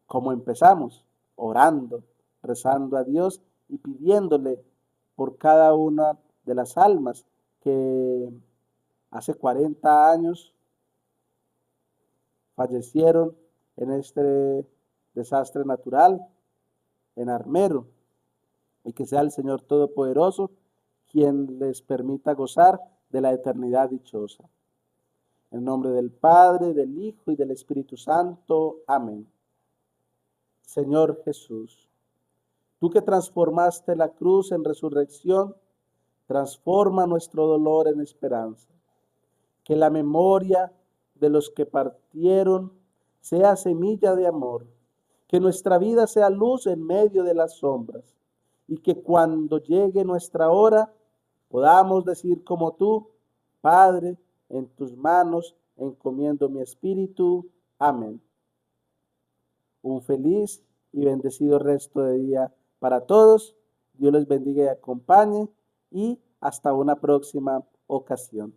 como empezamos, orando, rezando a Dios y pidiéndole por cada una de las almas que hace 40 años fallecieron en este desastre natural en Armero, y que sea el Señor Todopoderoso quien les permita gozar de la eternidad dichosa. En nombre del Padre, del Hijo y del Espíritu Santo. Amén. Señor Jesús, tú que transformaste la cruz en resurrección, transforma nuestro dolor en esperanza. Que la memoria de los que partieron sea semilla de amor. Que nuestra vida sea luz en medio de las sombras. Y que cuando llegue nuestra hora, podamos decir como tú, Padre, en tus manos encomiendo mi espíritu. Amén. Un feliz y bendecido resto de día para todos. Dios les bendiga y acompañe, y hasta una próxima ocasión.